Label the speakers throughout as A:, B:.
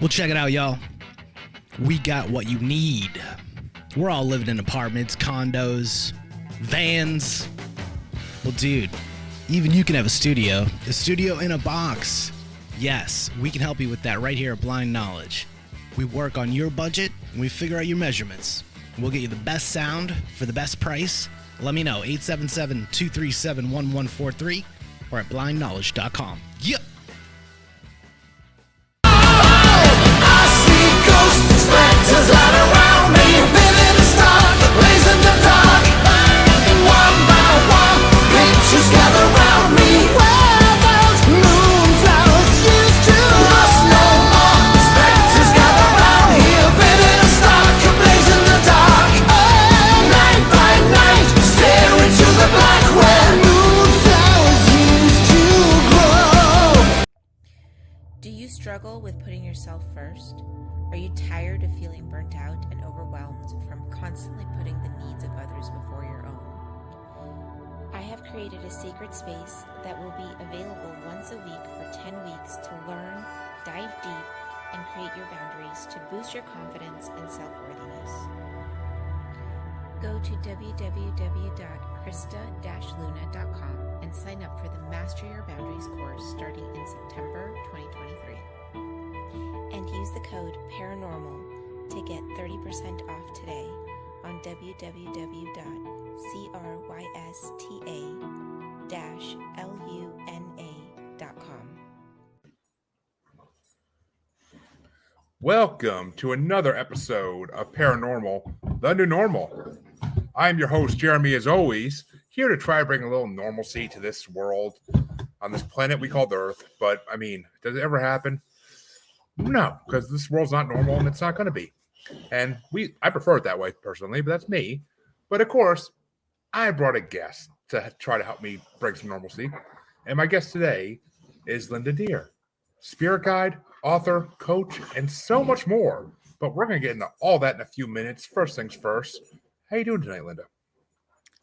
A: Well, check it out, y'all. We got what you need. We're all living in apartments, condos, vans. Well, dude, even you can have a studio in a box. Yes, we can help you with that right here at Blind Knowledge. We work on your budget and we figure out your measurements. We'll get you the best sound for the best price. Let me know, 877-237-1143 or at blindknowledge.com. Yep.
B: Spectres all around me, living in the dark, blazing the dark. One by one, pictures gather round me. Where those moonflowers used to lost no more. Spectres gather round here, living in the dark, blazing the dark. Night by night, stare into the black where moonflowers used to grow.
C: Do you struggle with putting yourself first? Are you tired of feeling burnt out and overwhelmed from constantly putting the needs of others before your own? I have created a sacred space that will be available once a week for 10 weeks to learn, dive deep, and create your boundaries to boost your confidence and self-worthiness. Go to www.krista-luna.com and sign up for the Master Your Boundaries course starting in September 2023. And use the code PARANORMAL to get 30% off today on www.crysta-luna.com.
D: Welcome to another episode of Paranormal, the New Normal. I'm your host, Jeremy, as always, here to try to bring a little normalcy to this world on this planet we call the Earth. But, I mean, does it ever happen? No, because this world's not normal and it's not going to be. And I prefer it that way personally, but that's me. But of course, I brought a guest to try to help me bring some normalcy. And my guest today is Linda Deir, spirit guide, author, coach, and so much more. But we're going to get into all that in a few minutes. First things first. How you doing tonight, Linda?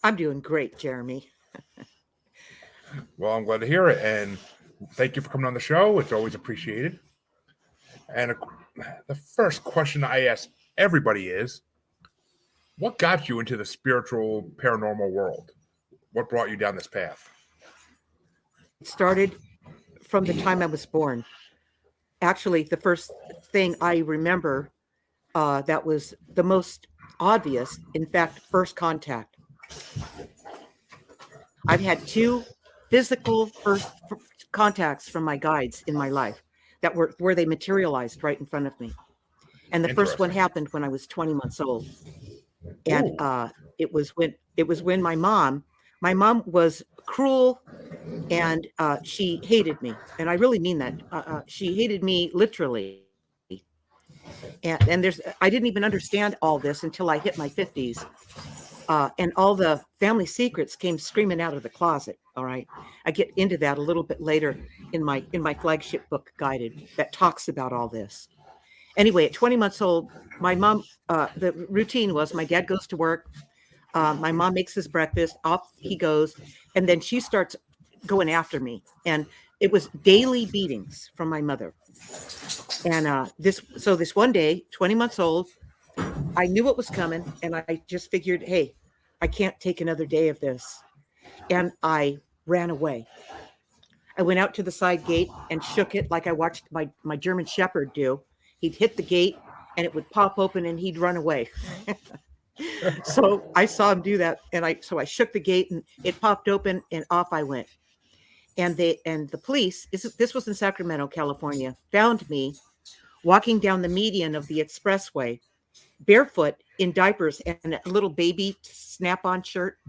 E: I'm doing great, Jeremy.
D: Well, I'm glad to hear it. And thank you for coming on the show. It's always appreciated. And the first question I ask everybody is, what got you into the spiritual paranormal world? What brought you down this path?
E: It started from the time I was born. Actually, the first thing I remember that was the most obvious, in fact, first contact. I've had two physical first contacts from my guides in my life that were where they materialized right in front of me. And the first one happened when I was 20 months old. And it was when my mom was cruel and she hated me. And I really mean that. She hated me literally. And I didn't even understand all this until I hit my 50s. And all the family secrets came screaming out of the closet. All right. I get into that a little bit later in my flagship book, Guided, that talks about all this. Anyway, at 20 months old, my mom, the routine was my dad goes to work. My mom makes his breakfast, off he goes. And then she starts going after me. And it was daily beatings from my mother. And this one day, 20 months old, I knew what was coming. And I just figured, hey, I can't take another day of this. And I ran away. I went out to the side gate and shook it like I watched my German Shepherd do. He'd hit the gate and it would pop open and he'd run away. So I saw him do that. And I shook the gate and it popped open and off I went. And the police, this was in Sacramento, California, found me walking down the median of the expressway, barefoot in diapers and a little baby snap-on shirt.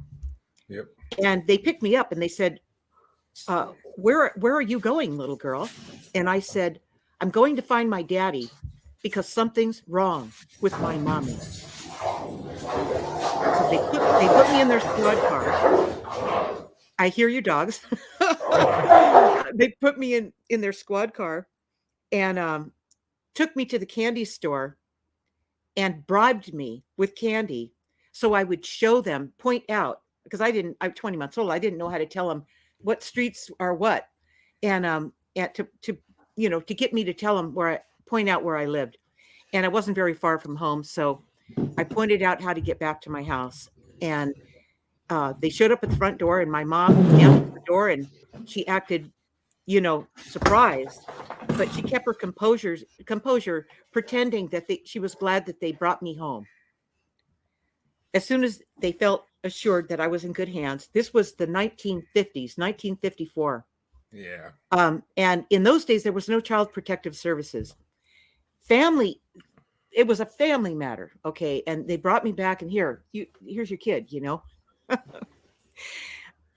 D: Yep.
E: And they picked me up and they said, where are you going, little girl? And I said, I'm going to find my daddy because something's wrong with my mommy. So they put me in their squad car. I hear you, dogs. They put me in their squad car and took me to the candy store and bribed me with candy so I would show them, point out, because I'm 20 months old. I didn't know how to tell them what streets are what. And to get me to tell them point out where I lived, and I wasn't very far from home. So I pointed out how to get back to my house, and they showed up at the front door, and my mom answered the door, and she acted, surprised, but she kept her composure, pretending that she was glad that they brought me home. As soon as they felt assured that I was in good hands, this was the 1950s, 1954.
D: Yeah.
E: And in those days, there was no child protective services. It was a family matter. Okay. And they brought me back, and here's your kid,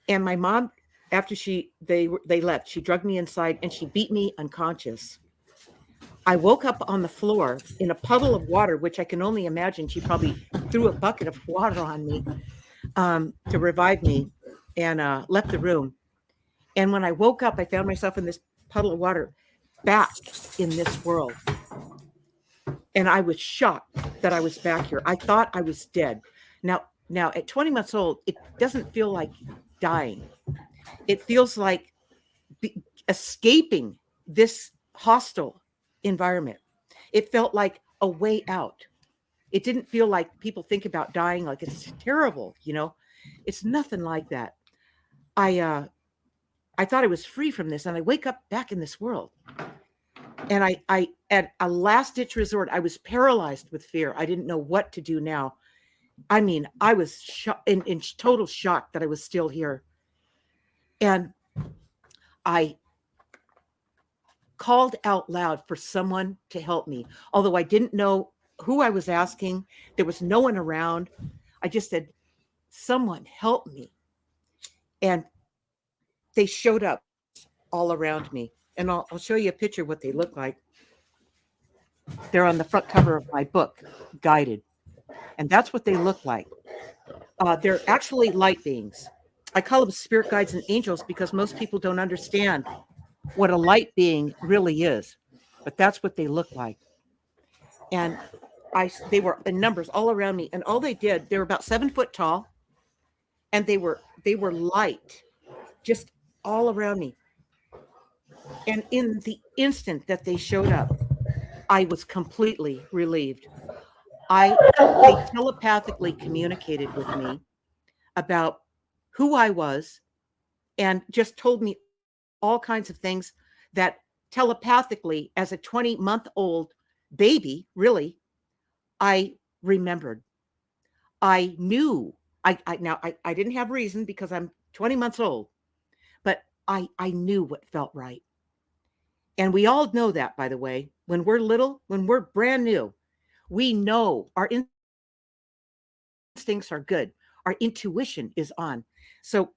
E: And my mom, after they left, she drugged me inside and she beat me unconscious. I woke up on the floor in a puddle of water, which I can only imagine she probably threw a bucket of water on me to revive me, and left the room. And when I woke up, I found myself in this puddle of water back in this world. And I was shocked that I was back here. I thought I was dead. Now at 20 months old, it doesn't feel like dying. It feels like escaping this hostile environment. It felt like a way out. It didn't feel like people think about dying like it's terrible, It's nothing like that. I thought I was free from this, and I wake up back in this world. And I at a last ditch resort, I was paralyzed with fear. I didn't know what to do now. I mean, I was in total shock that I was still here. And I called out loud for someone to help me. Although I didn't know who I was asking, there was no one around. I just said, someone help me. And they showed up all around me. And I'll show you a picture of what they look like. They're on the front cover of my book, Guided. And that's what they look like. They're actually light beings. I call them spirit guides and angels because most people don't understand what a light being really is. But that's what they look like. And they were in numbers all around me. And all they were about 7 foot tall. And they were light, just all around me. And in the instant that they showed up, I was completely relieved. They telepathically communicated with me about who I was and just told me all kinds of things that telepathically, as a 20-month-old baby, really, I remembered. I knew. I didn't have reason because I'm 20 months old, but I knew what felt right. And we all know that, by the way, when we're little, when we're brand new, we know our instincts are good. Our intuition is on. So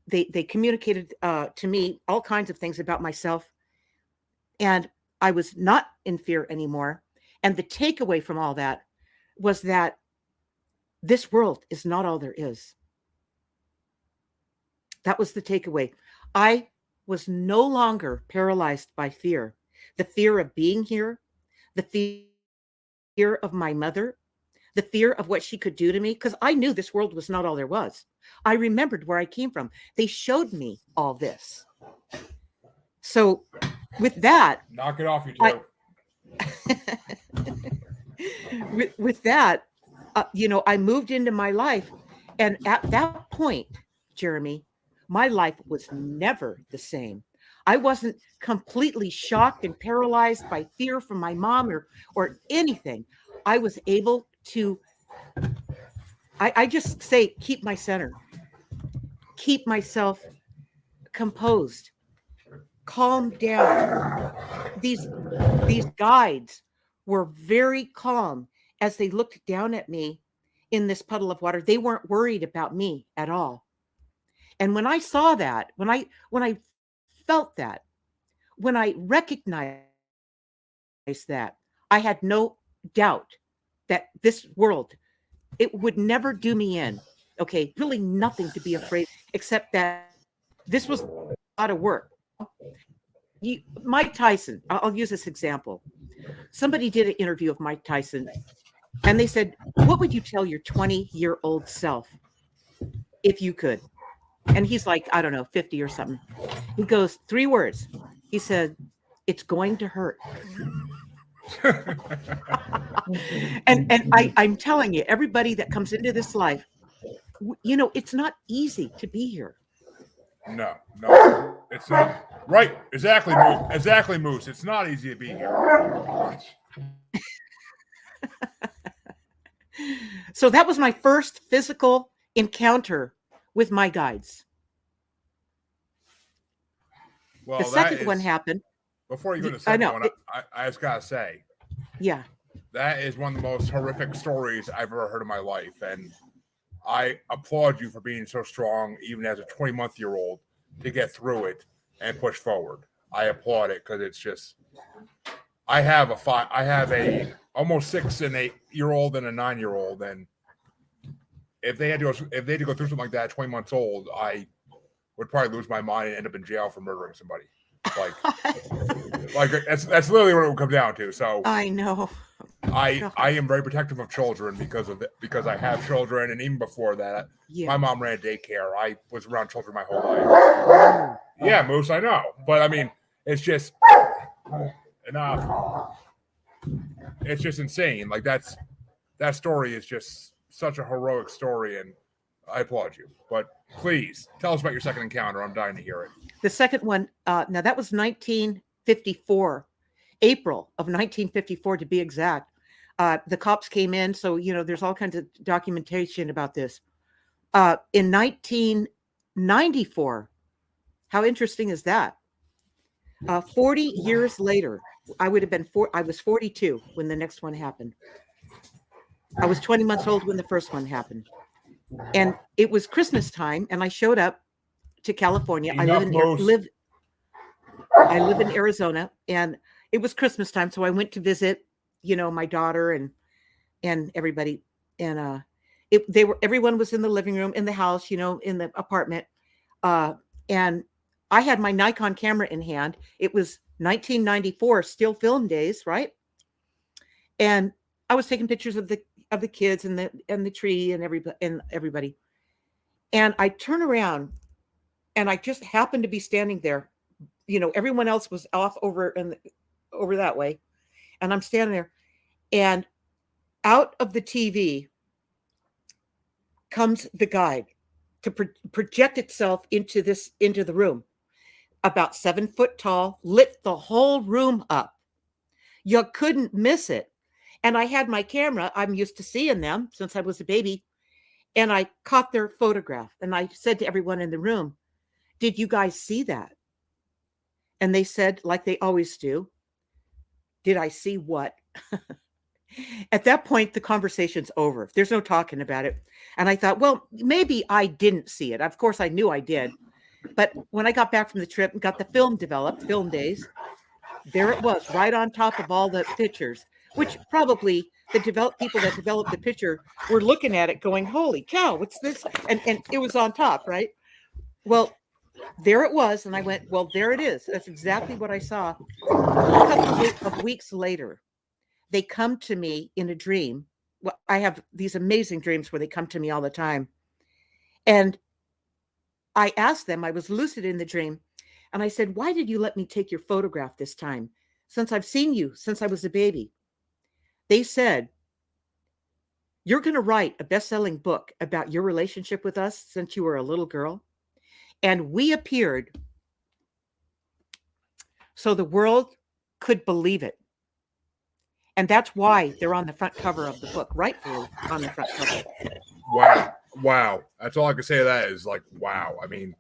E: they communicated to me all kinds of things about myself. And I was not in fear anymore. And the takeaway from all that was that this world is not all there is. That was the takeaway. I was no longer paralyzed by fear. The fear of being here, the fear of my mother, the fear of what she could do to me, because I knew this world was not all there was. I remembered where I came from. They showed me all this. So with that,
D: knock it off, you Joe.
E: with that, I moved into my life. And at that point, Jeremy, my life was never the same. I wasn't completely shocked and paralyzed by fear from my mom or anything. I was able to, I just say, keep my center, keep myself composed, calm down. These guides were very calm as they looked down at me in this puddle of water. They weren't worried about me at all. And when I saw that, when I felt that, when I recognized that, I had no doubt that this world, it would never do me in. Okay, really nothing to be afraid except that this was a lot of work. Mike Tyson, I'll use this example. Somebody did an interview of Mike Tyson, and they said, what would you tell your 20-year-old self if you could? And he's like, I don't know, 50 or something. He goes, 3 words. He said, It's going to hurt. And I'm telling you, everybody that comes into this life, it's not easy to be here.
D: No, it's not. Right, exactly, Moose. Exactly, Moose. It's not easy to be here.
E: So that was my first physical encounter with my guides.
D: Well,
E: The second one happened.
D: Before you go to the
E: I
D: second
E: know.
D: one, I just gotta say,
E: Yeah.
D: that is one of the most horrific stories I've ever heard in my life, and I applaud you for being so strong, even as a 20-month-old, to get through it and push forward. I applaud it because it's just. I have a almost 6 and 8-year-old and a 9-year-old, and if they had to go through something like that, 20 months old, I would probably lose my mind and end up in jail for murdering somebody. Like that's literally what it would come down to. So
E: I know.
D: I am very protective of children because I have children, and even before that,
E: Yeah.
D: my mom ran a daycare. I was around children my whole life. Yeah, Moose, I know, but I mean, it's just enough. It's just insane. Like that story is just such a heroic story, and I applaud you. But please tell us about your second encounter. I'm dying to hear it.
E: The second one, now that was 1954, April of 1954 to be exact. The cops came in, so there's all kinds of documentation about this. In 1994, how interesting is that? 40 years later, I was 42 when the next one happened. I was 20 months old when the first one happened. And it was Christmas time, and I showed up to California. I live in Arizona, and it was Christmas time, so I went to visit, my daughter and everybody. And everyone was in the living room, in the house, in the apartment. And I had my Nikon camera in hand. It was 1994, still film days, right? And I was taking pictures of the kids and the tree and everybody. And I turn around, and I just happened to be standing there. Everyone else was off over that way, and I'm standing there, and out of the TV comes the guide to project itself into the room. About 7 foot tall, lit the whole room up. You couldn't miss it. And I had my camera. I'm used to seeing them since I was a baby. And I caught their photograph. And I said to everyone in the room, "Did you guys see that?" And they said, like they always do, "Did I see what?" At that point, the conversation's over. There's no talking about it. And I thought, well, maybe I didn't see it. Of course, I knew I did. But when I got back from the trip and got the film developed, film days, there it was, right on top of all the pictures, which probably the people that developed the picture were looking at it going, "Holy cow, what's this?" And it was on top, right? Well, there it was. And I went, well, there it is. That's exactly what I saw. A couple of weeks later, they come to me in a dream. Well, I have these amazing dreams where they come to me all the time. And I asked them, I was lucid in the dream, and I said, "Why did you let me take your photograph this time? Since I've seen you since I was a baby." They said, "You're going to write a best-selling book about your relationship with us since you were a little girl. And we appeared so the world could believe it." And that's why they're on the front cover of the book, rightfully on the front cover.
D: Wow. That's all I can say to that is like, wow. I mean,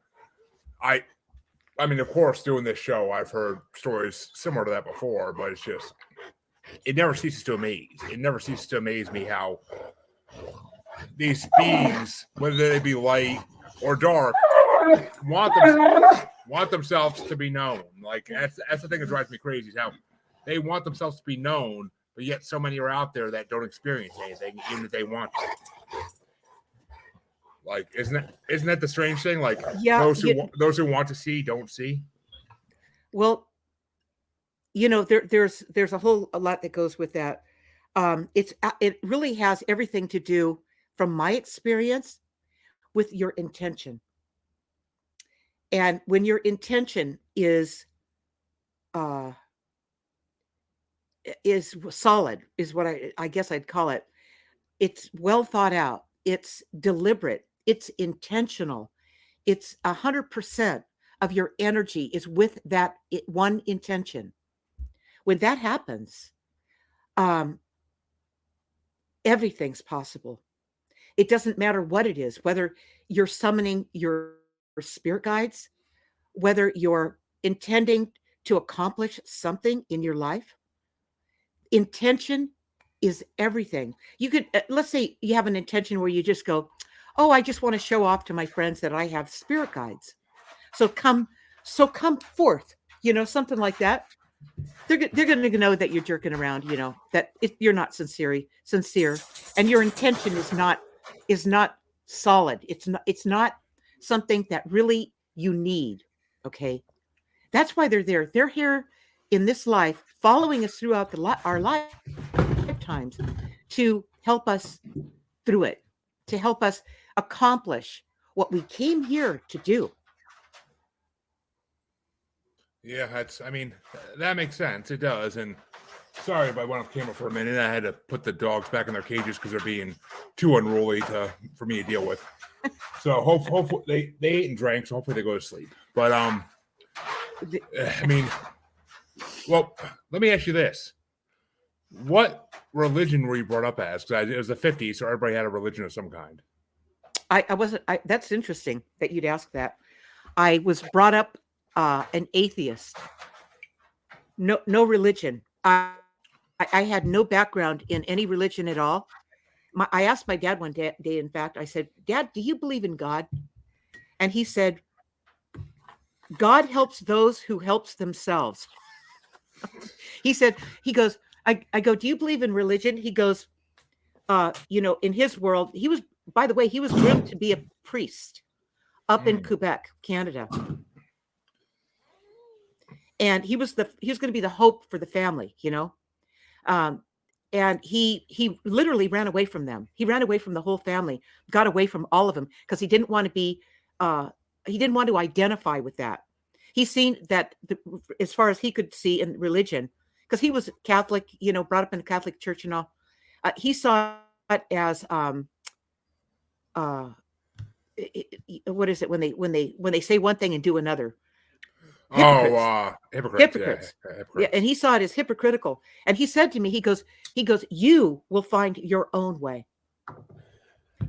D: of course, doing this show, I've heard stories similar to that before, but it's just, it never ceases to amaze. It never ceases to amaze me how these beings, whether they be light or dark, want themselves to be known. Like that's the thing that drives me crazy is how they want themselves to be known, but yet so many are out there that don't experience anything, even if they want to. Like, isn't that the strange thing? Like,
E: Yeah,
D: those who want to see don't see.
E: Well, there's a lot that goes with that. It really has everything to do, from my experience, with your intention. And when your intention is is solid, is what I guess I'd call it. It's well thought out. It's deliberate. It's intentional. It's 100% of your energy is with that one intention. When that happens, um, everything's possible. It doesn't matter what it is, whether you're summoning your spirit guides, whether you're intending to accomplish something in your life. Intention is everything. You could, let's say you have an intention where you just go, oh, I just want to show off to my friends that I have spirit guides. So come forth, something like that. They're going to know that you're jerking around, that you're not sincere, and your intention is not solid. It's not something that really you need. Okay, that's why they're there. They're here in this life, following us throughout our lifetimes, to help us through it, to help us accomplish what we came here to do.
D: Yeah, that makes sense. It does. And sorry if I went off camera for a minute. I had to put the dogs back in their cages because they're being too unruly for me to deal with. So hopefully they ate and drank, so hopefully they go to sleep. But well, let me ask you this. What religion were you brought up as? Because it was the 50s, so everybody had a religion of some kind.
E: I wasn't. That's interesting that you'd ask that. I was brought up an atheist. No religion. I had no background in any religion at all. I asked my dad one day, in fact, I said, Dad, do you believe in God? And he said, God helps those who helps themselves. He goes, I go, do you believe in religion? He goes, in his world, by the way, he was groomed to be a priest up in Quebec, Canada. And he was going to be the hope for the family, and he literally ran away from them. He ran away from the whole family, got away from all of them because he didn't want to be, he didn't want to identify with that. He's seen that as far as he could see in religion, because he was Catholic, brought up in the Catholic church and all. He saw it as, what is it when they say one thing and do another? Hypocrites. Yeah, and he saw it as hypocritical. And he said to me, he goes, you will find your own way.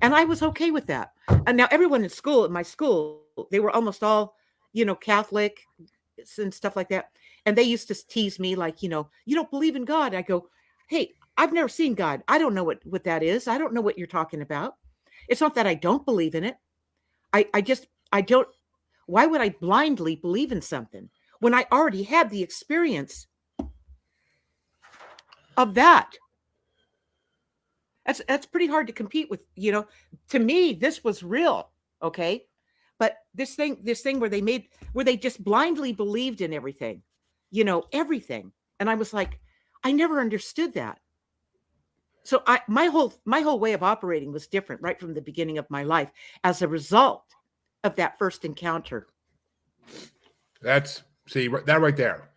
E: And I was okay with that. And now everyone in my school, they were almost all, Catholic and stuff like that. And they used to tease me like, you don't believe in God. I go, hey, I've never seen God. I don't know what that is. I don't know what you're talking about. It's not that I don't believe in it. I don't. Why would I blindly believe in something when I already had the experience of that? That's pretty hard to compete with, to me, this was real. Okay. But this thing where they just blindly believed in everything, everything. And I was like, I never understood that. So my whole way of operating was different right from the beginning of my life as a result of that first encounter.
D: That right there.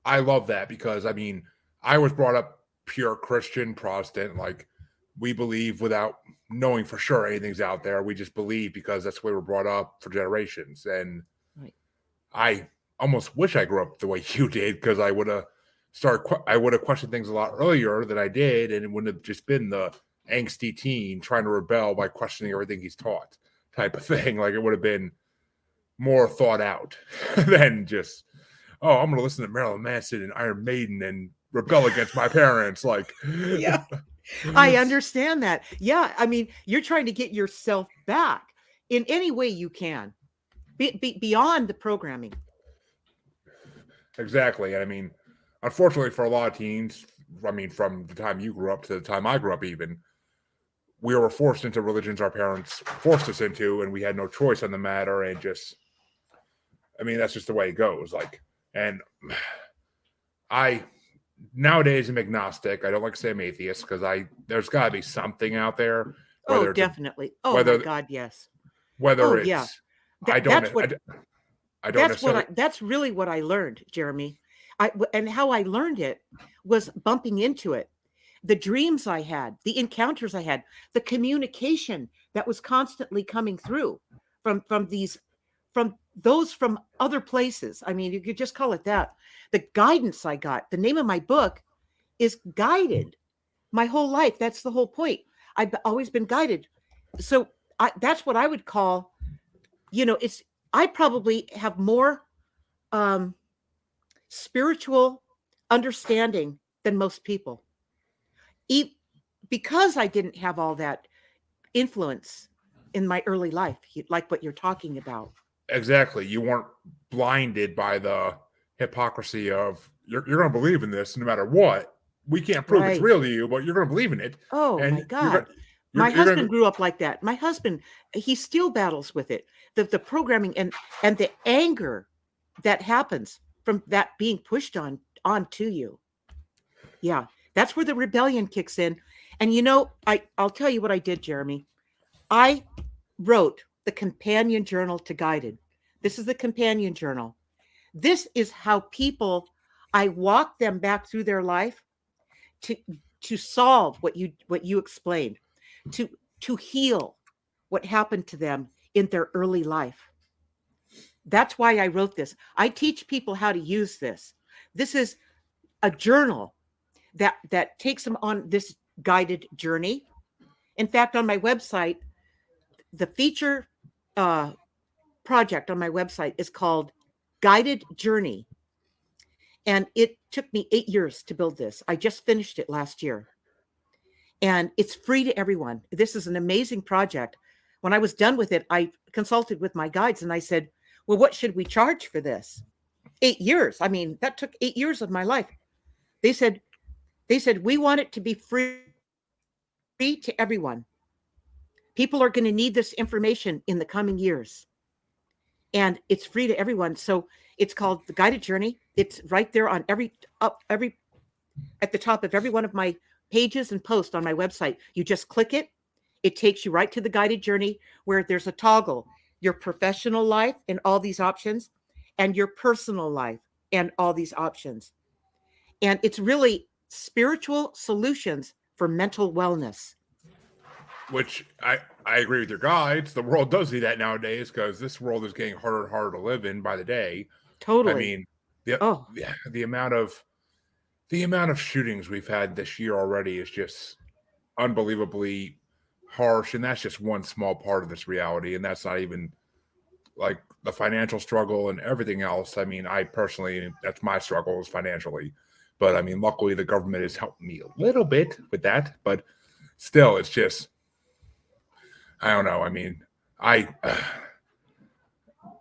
D: I love that because I was brought up pure Christian Protestant, like we believe without knowing for sure anything's out there. We just believe because that's the way we're brought up for generations. And
E: right.
D: I almost wish I grew up the way you did because I would have questioned things a lot earlier than I did, and it wouldn't have just been the angsty teen trying to rebel by questioning everything he's taught type of thing. Like it would have been more thought out than just, oh, I'm going to listen to Marilyn Manson and Iron Maiden and rebel against my parents. Like,
E: yeah, I understand that. Yeah. You're trying to get yourself back in any way you can beyond the programming.
D: Exactly. And unfortunately for a lot of teens, from the time you grew up to the time I grew up, even, we were forced into religions our parents forced us into, and we had no choice on the matter. And just, that's just the way it goes. Like, and nowadays I'm agnostic. I don't like to say I'm atheist because there's got to be something out there.
E: Oh, definitely. My God, yes.
D: Whether it's,
E: yeah. That's really what I learned, Jeremy. and how I learned it was bumping into it. The dreams I had, the encounters I had, the communication that was constantly coming through from these from those from other places. I mean, you could just call it that. The guidance I got. The name of my book is Guided. My whole life, that's the whole point. I've always been guided. So that's what I would call, it's I probably have more spiritual understanding than most people. Because I didn't have all that influence in my early life, like what you're talking about.
D: Exactly. You weren't blinded by the hypocrisy of you're going to believe in this no matter what. We can't prove it's
E: Right.
D: real to you, but you're going to believe in it.
E: Oh my
D: And
E: God. My husband grew up like that. My husband, he still battles with it. The programming and the anger that happens from that being pushed onto you. Yeah. That's where the rebellion kicks in. And I'll tell you what I did, Jeremy. I wrote the companion journal to Guided. This is the companion journal. This is how I walk them back through their life to solve what you explained, to heal what happened to them in their early life. That's why I wrote this. I teach people how to use this. This is a journal that takes them on this guided journey. In fact, on my website, the feature project on my website is called Guided Journey. And it took me 8 years to build this. I just finished it last year. And it's free to everyone. This is an amazing project. When I was done with it, I consulted with my guides and I said, well, what should we charge for this? 8 years. I mean, that took 8 years of my life. They said, we want it to be free to everyone. People are going to need this information in the coming years. And it's free to everyone. So it's called The Guided Journey. It's right there on at the top of every one of my pages and posts on my website. You just click it. It takes you right to the Guided Journey where there's a toggle, your professional life and all these options, and your personal life and all these options. And it's really spiritual solutions for mental wellness.
D: Which I agree with your guides. The world does need that nowadays because this world is getting harder and harder to live in by the day.
E: Totally.
D: I mean, the amount of shootings we've had this year already is just unbelievably harsh, and that's just one small part of this reality, and that's not even like the financial struggle and everything else. I mean, I personally, that's my struggle is financially, but I mean, luckily the government has helped me a little bit with that, but still, it's just, I don't know. I mean, I've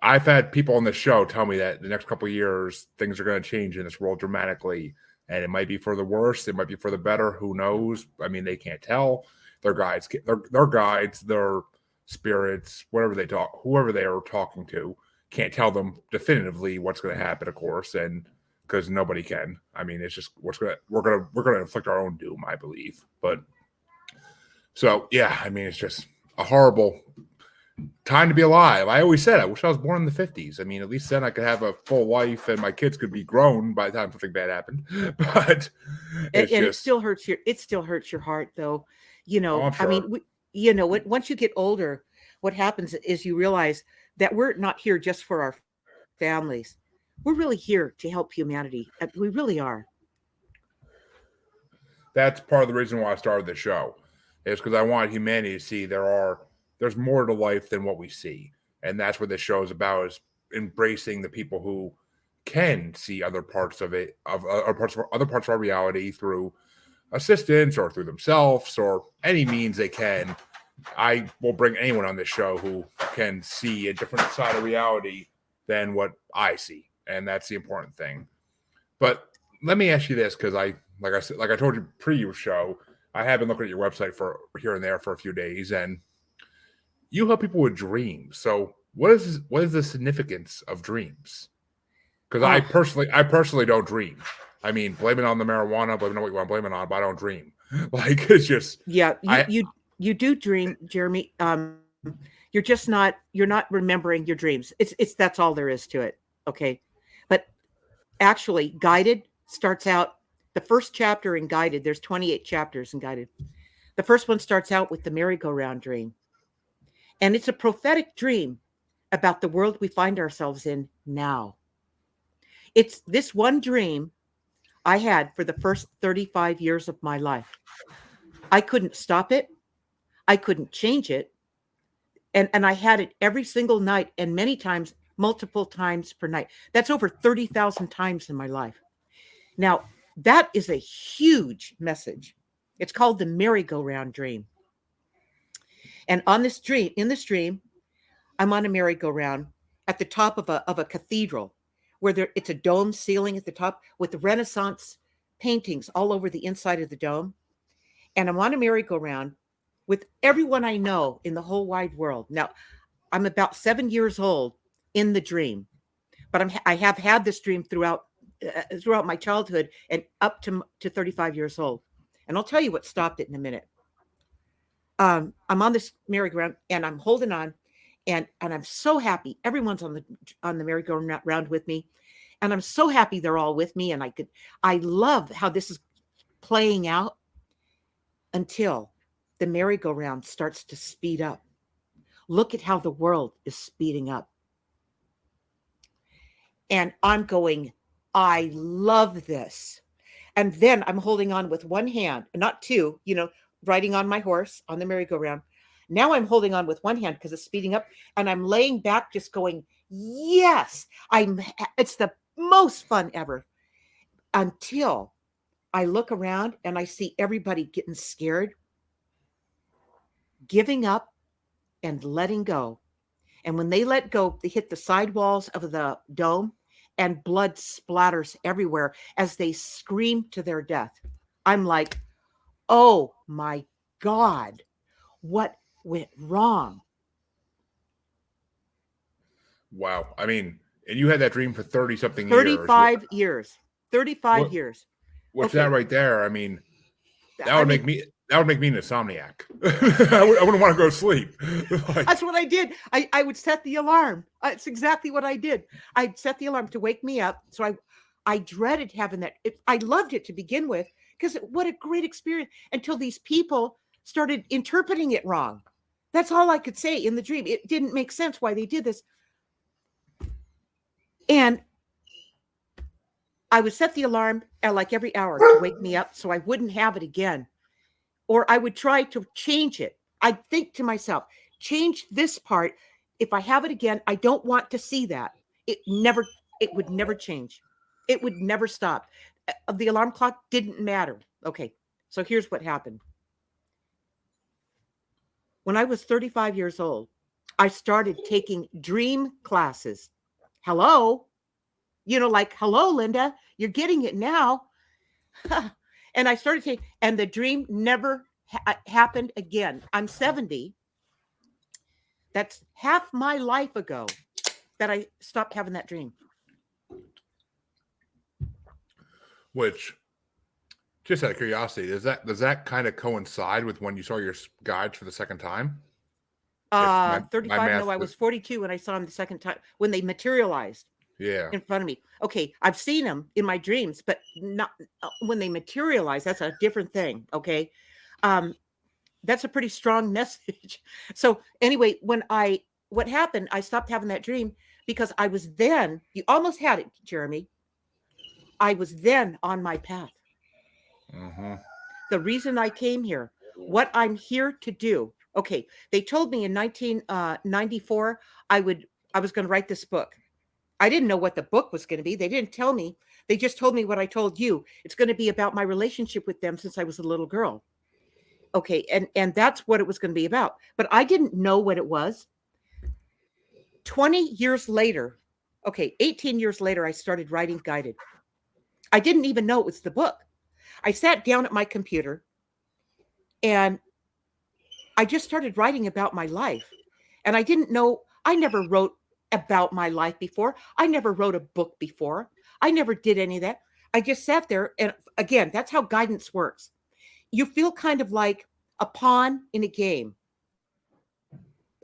D: had people on the show tell me that the next couple of years things are going to change in this world dramatically, and it might be for the worse, it might be for the better. Who knows? I mean, they can't tell. Their guides, their spirits, whoever they are talking to, can't tell them definitively what's going to happen, of course, and because nobody can. I mean, it's just we're gonna inflict our own doom, I believe. But so yeah, I mean, it's just a horrible time to be alive. I always said I wish I was born in the 50s. I mean, at least then I could have a full life and my kids could be grown by the time something bad happened. But
E: it still hurts your heart though.
D: Sure.
E: I mean, once you get older, what happens is you realize that we're not here just for our families. We're really here to help humanity. We really are.
D: That's part of the reason why I started the show, is because I want humanity to see there's more to life than what we see. And that's what this show is about, is embracing the people who can see other parts of it, other parts of our reality through assistance or through themselves or any means they can. I will bring anyone on this show who can see a different side of reality than what I see. And that's the important thing. But let me ask you this, because like I told you pre-show, I have been looking at your website for here and there for a few days, and you help people with dreams. So what is the significance of dreams? Because I personally don't dream. I mean, blame it on the marijuana, blame it on what you want to blame it on, but I don't dream. Like, it's just
E: you do dream, Jeremy. You're not remembering your dreams. It's that's all there is to it. Okay. But Actually, Guided starts out, the first chapter in Guided, there's 28 chapters in Guided. The first one starts out with the merry-go-round dream. And it's a prophetic dream about the world we find ourselves in now. It's this one dream I had for the first 35 years of my life. I couldn't stop it. I couldn't change it. And I had it every single night, and many times, multiple times per night. That's over 30,000 times in my life. Now, that is a huge message. It's called the merry-go-round dream. And in this dream, I'm on a merry-go-round at the top of a cathedral where it's a dome ceiling at the top with the Renaissance paintings all over the inside of the dome. And I'm on a merry-go-round with everyone I know in the whole wide world. Now, I'm about 7 years old in the dream, but I have had this dream throughout my childhood and up to 35 years old. And I'll tell you what stopped it in a minute. I'm on this merry-go-round and I'm holding on, and I'm so happy. Everyone's on the merry-go-round with me, and I'm so happy they're all with me. And I love how this is playing out until the merry-go-round starts to speed up. Look at how the world is speeding up. And I'm going, I love this. And then I'm holding on with one hand, not two, riding on my horse on the merry-go-round. Now I'm holding on with one hand because it's speeding up, and I'm laying back just going, yes, it's the most fun ever. Until I look around and I see everybody getting scared, giving up, and letting go. And when they let go, they hit the sidewalls of the dome, and blood splatters everywhere as they scream to their death. I'm like, oh my God, what went wrong?
D: Wow. I mean, and you had that dream for 30 something years.
E: 35 years. 35 years.
D: Which
E: Okay.
D: that right there, I mean, that would make me an insomniac. I wouldn't want to go to sleep.
E: That's what I did. I would set the alarm. That's exactly what I did. I'd set the alarm to wake me up. So I dreaded having that. I loved it to begin with, because what a great experience, until these people started interpreting it wrong. That's all I could say in the dream. It didn't make sense why they did this. And I would set the alarm like every hour to wake me up so I wouldn't have it again. Or I would try to change it. I'd think to myself, change this part. If I have it again, I don't want to see that. It would never change. It would never stop. The alarm clock didn't matter. Okay, so here's what happened. When I was 35 years old, I started taking dream classes. Hello? Like, hello, Linda, you're getting it now. And I started taking, and the dream never happened again. I'm 70. That's half my life ago that I stopped having that dream.
D: Which, just out of curiosity, does that kind of coincide with when you saw your guides for the second time?
E: 35. No, I was 42 when I saw them the second time, when they materialized.
D: Yeah.
E: In front of me. Okay, I've seen them in my dreams, but not when they materialize. That's a different thing. Okay, that's a pretty strong message. So anyway, what happened? I stopped having that dream because I was then. You almost had it, Jeremy. I was then on my path.
D: Mm-hmm.
E: The reason I came here, what I'm here to do. Okay, they told me in 1994 I was going to write this book. I didn't know what the book was going to be. They didn't tell me. They just told me what I told you. It's going to be about my relationship with them since I was a little girl. Okay, and that's what it was going to be about. But I didn't know what it was. 20 years later, 18 years later, I started writing Guided. I didn't even know it was the book. I sat down at my computer and I just started writing about my life. And I didn't know, I never wrote about my life before. I never wrote a book before. I never did any of that. I just sat there. And again, that's how guidance works. You feel kind of like a pawn in a game.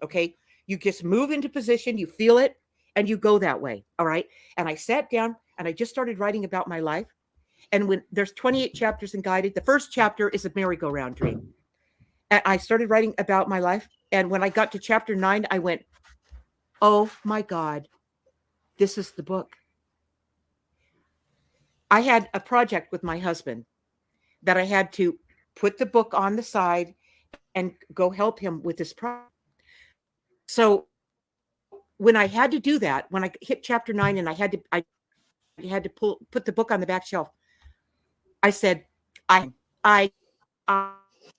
E: Okay. You just move into position, you feel it, and you go that way. All right. And I sat down. and I just started writing about my life. And when there's 28 chapters in Guided, the first chapter is a merry-go-round dream. And I started writing about my life. And when I got to chapter 9, I went, oh my God, this is the book. I had a project with my husband that I had to put the book on the side and go help him with this project. So when I had to do that, when I hit chapter 9 and I had to put the book on the back shelf, I said, I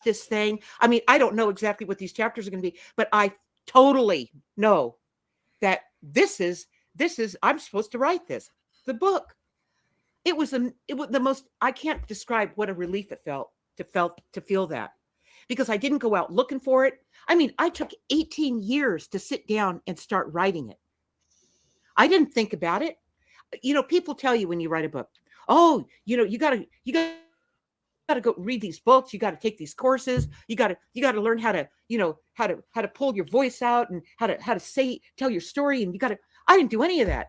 E: this thing. I mean, I don't know exactly what these chapters are going to be, but I totally know that this is I'm supposed to write this, the book. It was the most, I can't describe what a relief it felt to feel that, because I didn't go out looking for it. I mean, I took 18 years to sit down and start writing it. I didn't think about it. You know, people tell you when you write a book, oh, you know, you got to go read these books. You got to take these courses. You got to learn how to, you know, how to pull your voice out and how to tell your story. And I didn't do any of that.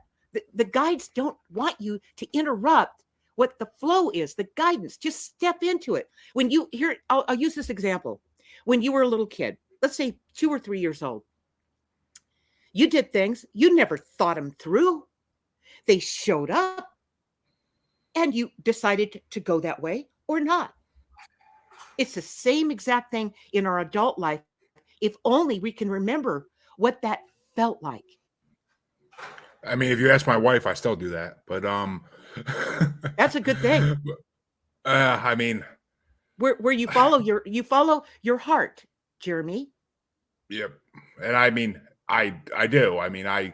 E: The guides don't want you to interrupt what the flow is, the guidance. Just step into it. When you hear, I'll use this example. When you were a little kid, let's say 2 or 3 years old, you did things, you never thought them through. They showed up and you decided to go that way or not. It's the same exact thing in our adult life. If only we can remember what that felt like.
D: I mean, if you ask my wife, I still do that, but
E: that's a good thing.
D: I mean,
E: where you follow your heart, Jeremy.
D: Yep. And I mean, I do. I mean,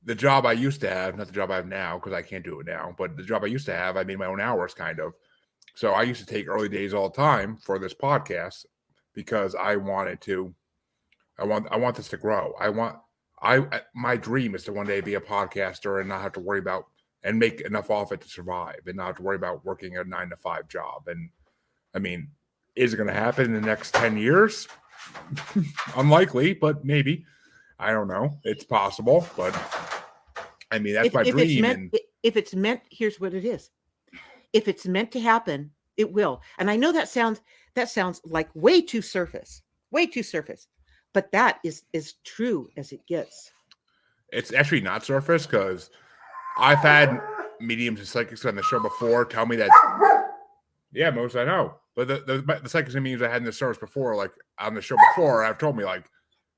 D: the job I used to have, not the job I have now, because I can't do it now, but the job I used to have, I made my own hours kind of. So I used to take early days all the time for this podcast because I want this to grow. My dream is to one day be a podcaster and not have to worry about and make enough off it to survive and not have to worry about working a 9-to-5 job. And I mean, is it going to happen in the next 10 years? Unlikely, but maybe. I don't know. It's possible, but I mean, that's my dream.
E: If it's meant, here's what it is. If it's meant to happen, it will. And I know that sounds like way too surface, but that is as true as it gets.
D: It's actually not surface, because I've had mediums and psychics on the show before tell me that. Yeah, most I know. But the psychics and mediums I had in the service before, like on the show before, have told me, like,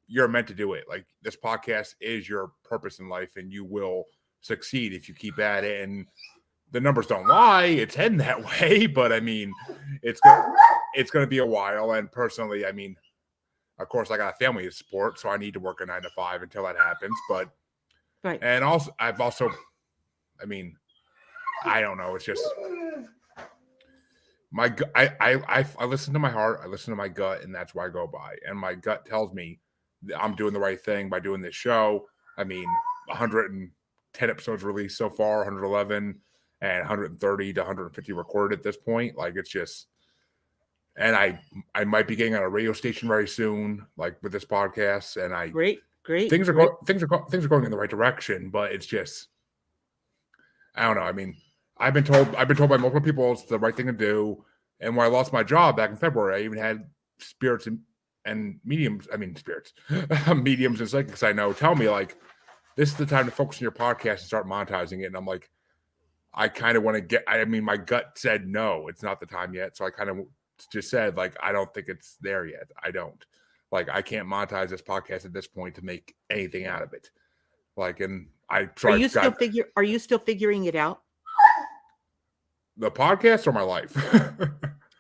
D: you're meant to do it. Like, this podcast is your purpose in life, and you will succeed if you keep at it. And the numbers don't lie. It's heading that way, but I mean, it's going to be a while. And personally, I mean, of course, I got a family to support, so I need to work a 9-to-5 until that happens. But
E: right.
D: And also, I mean, I don't know. It's just I listen to my heart, I listen to my gut, and that's why I go by. And my gut tells me that I'm doing the right thing by doing this show. I mean, 110 episodes released so far, 111, and 130 to 150 recorded at this point. Like, it's just, and I might be getting on a radio station very soon, like with this podcast. And
E: great.
D: Things are going in the right direction, but it's just, I don't know. I mean, I've been told by multiple people it's the right thing to do. And when I lost my job back in February, I even had spirits and mediums. I mean, spirits, mediums and psychics I know tell me, like, this is the time to focus on your podcast and start monetizing it. And I'm like, I kind of want to my gut said, no, it's not the time yet. So I kind of just said, like, I don't think it's there yet. I don't. Like, I can't monetize this podcast at this point to make anything out of it. Like, and I tried.
E: Are you still figuring it out?
D: The podcast or my life?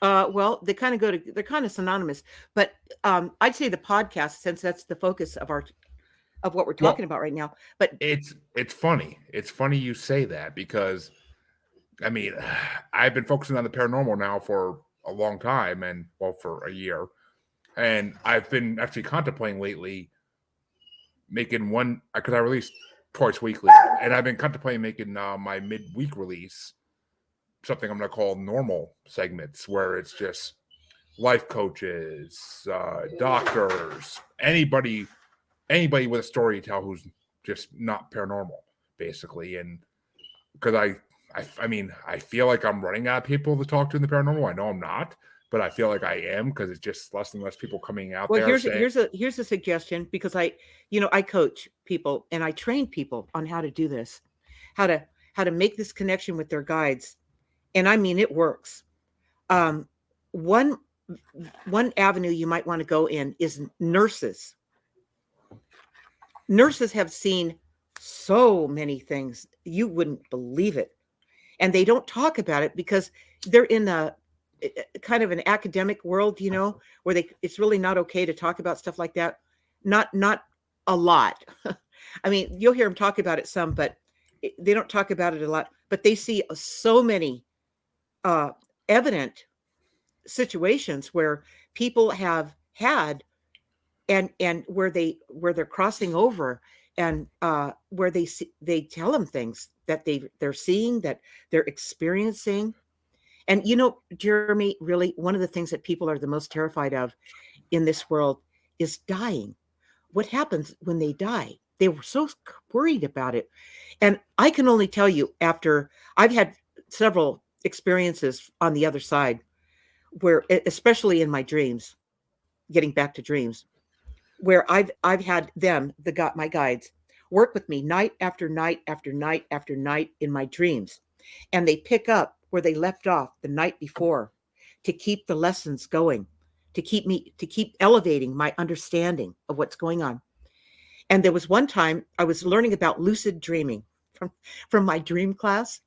E: Well, they're kind of synonymous, but I'd say the podcast, since that's the focus of what we're talking about right now. But
D: it's funny. It's funny you say that, because I mean, I've been focusing on the paranormal now for a long time, and for a year. And I've been actually contemplating lately making one, because I release twice weekly, and I've been contemplating making my midweek release something I'm going to call normal segments, where it's just life coaches, doctors, anybody with a story to tell who's just not paranormal, basically. And because I mean, I feel like I'm running out of people to talk to in the paranormal. I know I'm not, but I feel like I am because it's just less and less people coming out
E: Well,
D: there saying,
E: here's a suggestion, because I coach people and I train people on how to do this, how to make this connection with their guides, and I mean it works. Um, one one avenue you might want to go in is nurses. Nurses have seen so many things you wouldn't believe it, and they don't talk about it because they're in a kind of an academic world, where it's really not okay to talk about stuff like that. Not a lot. I mean, you'll hear them talk about it some, but they don't talk about it a lot. But they see so many uh, evident situations where people have had, and where they're crossing over, and where they tell them things that they're seeing, that they're experiencing. And Jeremy, really, one of the things that people are the most terrified of in this world is dying. What happens when they die? They were so worried about it. And I can only tell you, after I've had several experiences on the other side, where, especially in my dreams, getting back to dreams, where I've had my guides, work with me night after night after night after night in my dreams, and they pick up where they left off the night before, to keep the lessons going, to keep elevating my understanding of what's going on. And there was one time I was learning about lucid dreaming from my dream class,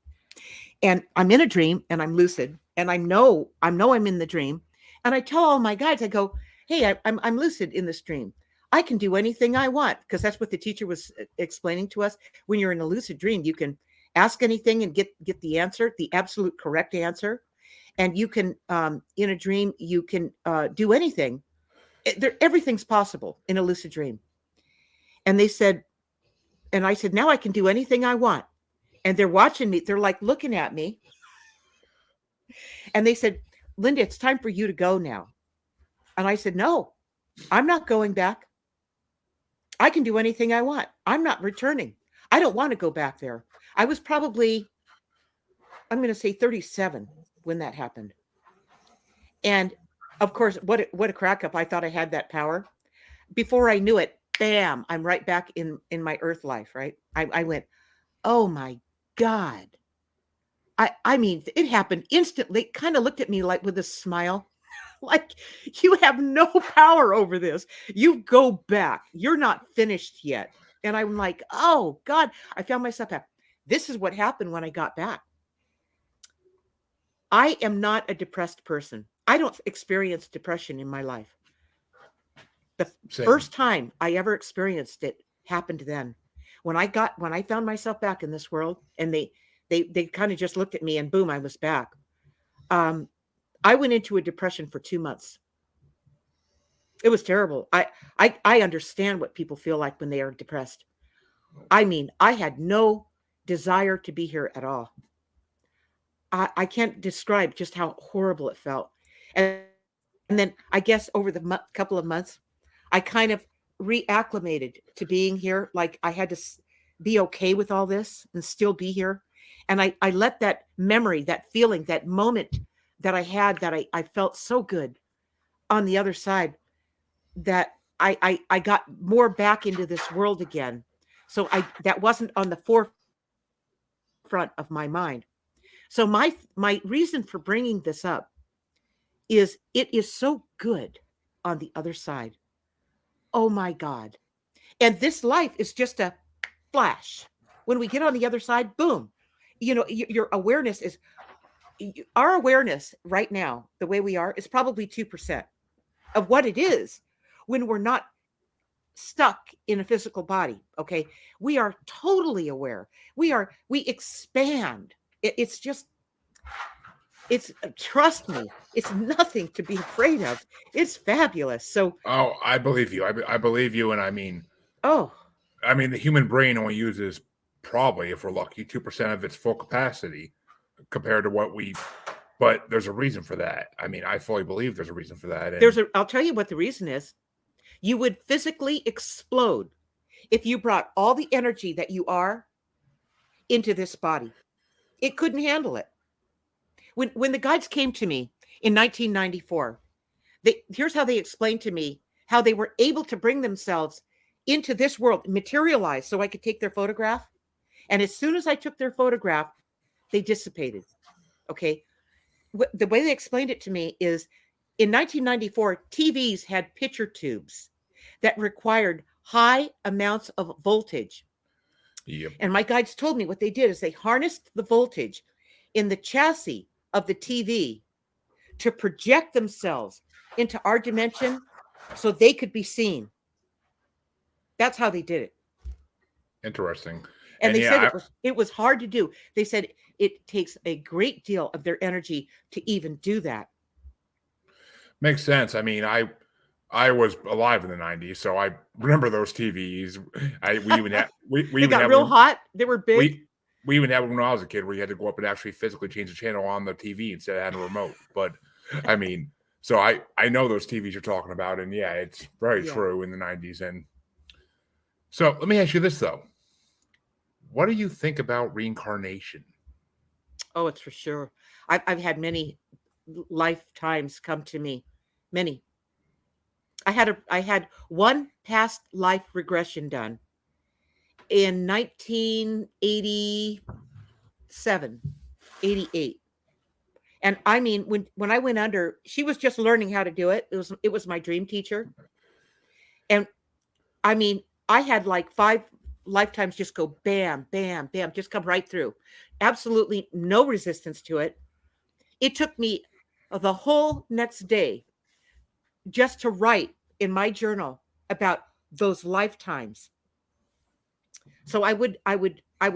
E: and I'm in a dream and I'm lucid, and I know I'm in the dream, and I tell all my guides, I go, hey, I'm lucid in this dream. I can do anything I want, because that's what the teacher was explaining to us. When you're in a lucid dream, you can ask anything and get the answer, the absolute correct answer. And you can, in a dream, you can do anything. Everything's possible in a lucid dream. And they said, and I said, now I can do anything I want. And they're watching me. They're like looking at me. And they said, Linda, it's time for you to go now. And I said, no, I'm not going back. I can do anything I want. I'm not returning. I don't want to go back there. I was probably, I'm going to say 37 when that happened. And of course, what a crack up. I thought I had that power. Before I knew it, bam, I'm right back in my earth life, right? I went, oh my God. I mean, it happened instantly. Kind of looked at me like with a smile, like, you have no power over this. You go back. You're not finished yet. And I'm like, oh God, I found myself back. This is what happened when I got back. I am not a depressed person. I don't experience depression in my life. The
D: Same.
E: first time I ever experienced it happened then. When I found myself back in this world, and they kind of just looked at me, and boom, I was back. I went into a depression for 2 months. It was terrible. I understand what people feel like when they are depressed. I mean, I had no desire to be here at all. I can't describe just how horrible it felt. And then I guess over the couple of months, I kind of reacclimated to being here. Like, I had to be okay with all this and still be here. And I let that memory, that feeling, that moment that I had, that I felt so good on the other side, that I got more back into this world again. So that wasn't on the forefront of my mind. So my reason for bringing this up is, it is so good on the other side. Oh my God. And this life is just a flash. When we get on the other side, boom. Your awareness is, our awareness right now, the way we are, is probably 2% of what it is when we're not stuck in a physical body. Okay. We are totally aware. We expand. It's trust me, it's nothing to be afraid of. It's fabulous. So,
D: oh, I believe you. I believe you. And I mean,
E: oh,
D: the human brain only uses, probably, if we're lucky, 2% of its full capacity compared to but there's a reason for that. I mean, I fully believe there's a reason for that. And
E: I'll tell you what the reason is. You would physically explode if you brought all the energy that you are into this body. It couldn't handle it. When the guides came to me in 1994, here's how they explained to me how they were able to bring themselves into this world, materialize so I could take their photograph. And as soon as I took their photograph, they dissipated. Okay. The way they explained it to me is in 1994, TVs had picture tubes that required high amounts of voltage.
D: Yep.
E: And my guides told me what they did is they harnessed the voltage in the chassis of the TV to project themselves into our dimension so they could be seen. That's how they did it.
D: Interesting.
E: And they said it was hard to do. They said it takes a great deal of their energy to even do that.
D: Makes sense. I mean, I was alive in the 90s, so I remember those TVs. We even had
E: They got real hot. They were big.
D: We even had one when I was a kid where you had to go up and actually physically change the channel on the TV instead of having a remote. But I mean, so I know those TVs you're talking about, and yeah, it's very true in the 90s. And so let me ask you this though. What do you think about reincarnation?
E: Oh, it's for sure. I've had many lifetimes come to me. Many. I had one past life regression done in 1987, 88. And I mean, when I went under, she was just learning how to do it. It was my dream teacher. And I mean, I had like 5 lifetimes just go bam, bam, bam, just come right through. Absolutely no resistance to it. It took me the whole next day just to write in my journal about those lifetimes. So I would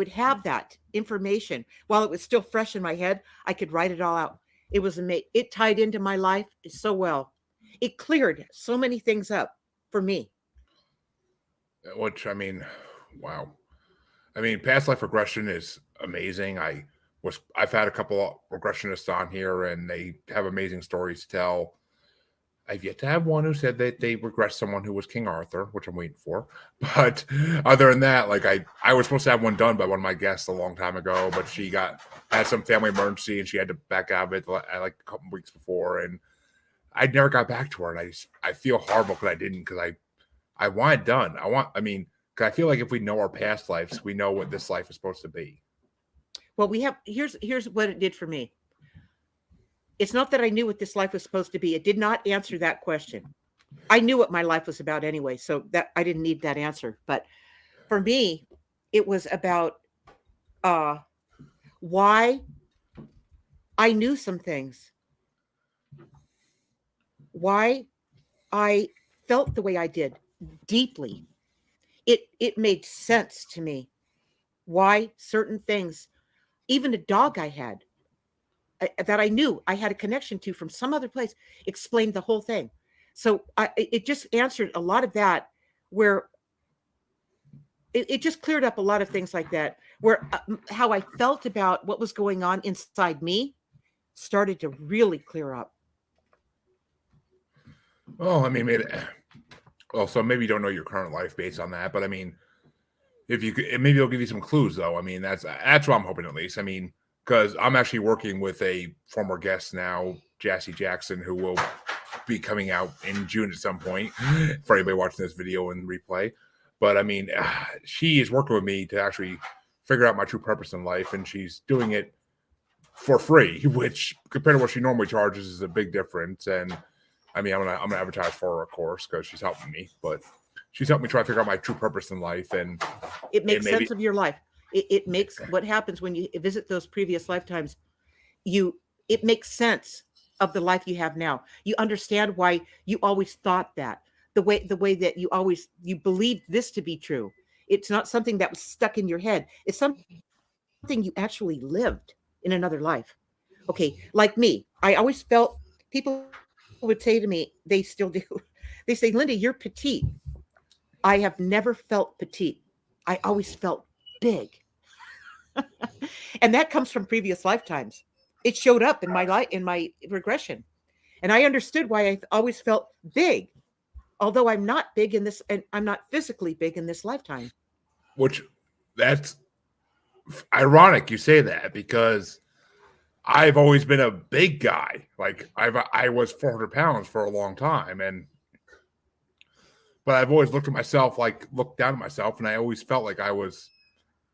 E: have that information while it was still fresh in my head. I could write it all out. It was amazing. It tied into my life so well. It cleared so many things up for me.
D: Which, I mean, wow. I mean, past life regression is amazing. I've had a couple of regressionists on here and they have amazing stories to tell. I've yet to have one who said that they regressed someone who was King Arthur, which I'm waiting for. But other than that, like I was supposed to have one done by one of my guests a long time ago, but she had some family emergency and she had to back out of it like a couple weeks before, and I never got back to her. And I feel horrible because I didn't, because I want it done. Because I feel like if we know our past lives, we know what this life is supposed to be.
E: Well, here's what it did for me. It's not that I knew what this life was supposed to be. It did not answer that question. I knew what my life was about anyway, so that I didn't need that answer. But for me, it was about why I knew some things, why I felt the way I did deeply. It made sense to me why certain things, even a dog I had that I knew I had a connection to from some other place, explained the whole thing. So it just answered a lot of that, where it just cleared up a lot of things like that, where how I felt about what was going on inside me started to really clear up.
D: Well, I mean, so maybe you don't know your current life based on that, but I mean, if you could, maybe it'll give you some clues, though. I mean, that's what I'm hoping, at least. I mean, because I'm actually working with a former guest now, Jassy Jackson, who will be coming out in June at some point for anybody watching this video and replay. But I mean, she is working with me to actually figure out my true purpose in life, and she's doing it for free, which compared to what she normally charges is a big difference. And I mean, I'm gonna advertise for her, of course, because she's helping me, but she's helped me try to figure out my true purpose in life, and
E: it makes sense of your life. It makes what happens when you visit those previous lifetimes. It makes sense of the life you have now. You understand why you always thought that, the way that you believed this to be true. It's not something that was stuck in your head. It's something you actually lived in another life. Okay, like me, I always felt, people would say to me, they still do. They say, Linda, you're petite. I have never felt petite. I always felt big. And that comes from previous lifetimes. It showed up in my regression. And I understood why I always felt big, although I'm not big in this, and I'm not physically big in this lifetime.
D: Which that's ironic you say that because I've always been a big guy. Like I was 400 pounds for a long time, but I've always looked down at myself, and I always felt like I was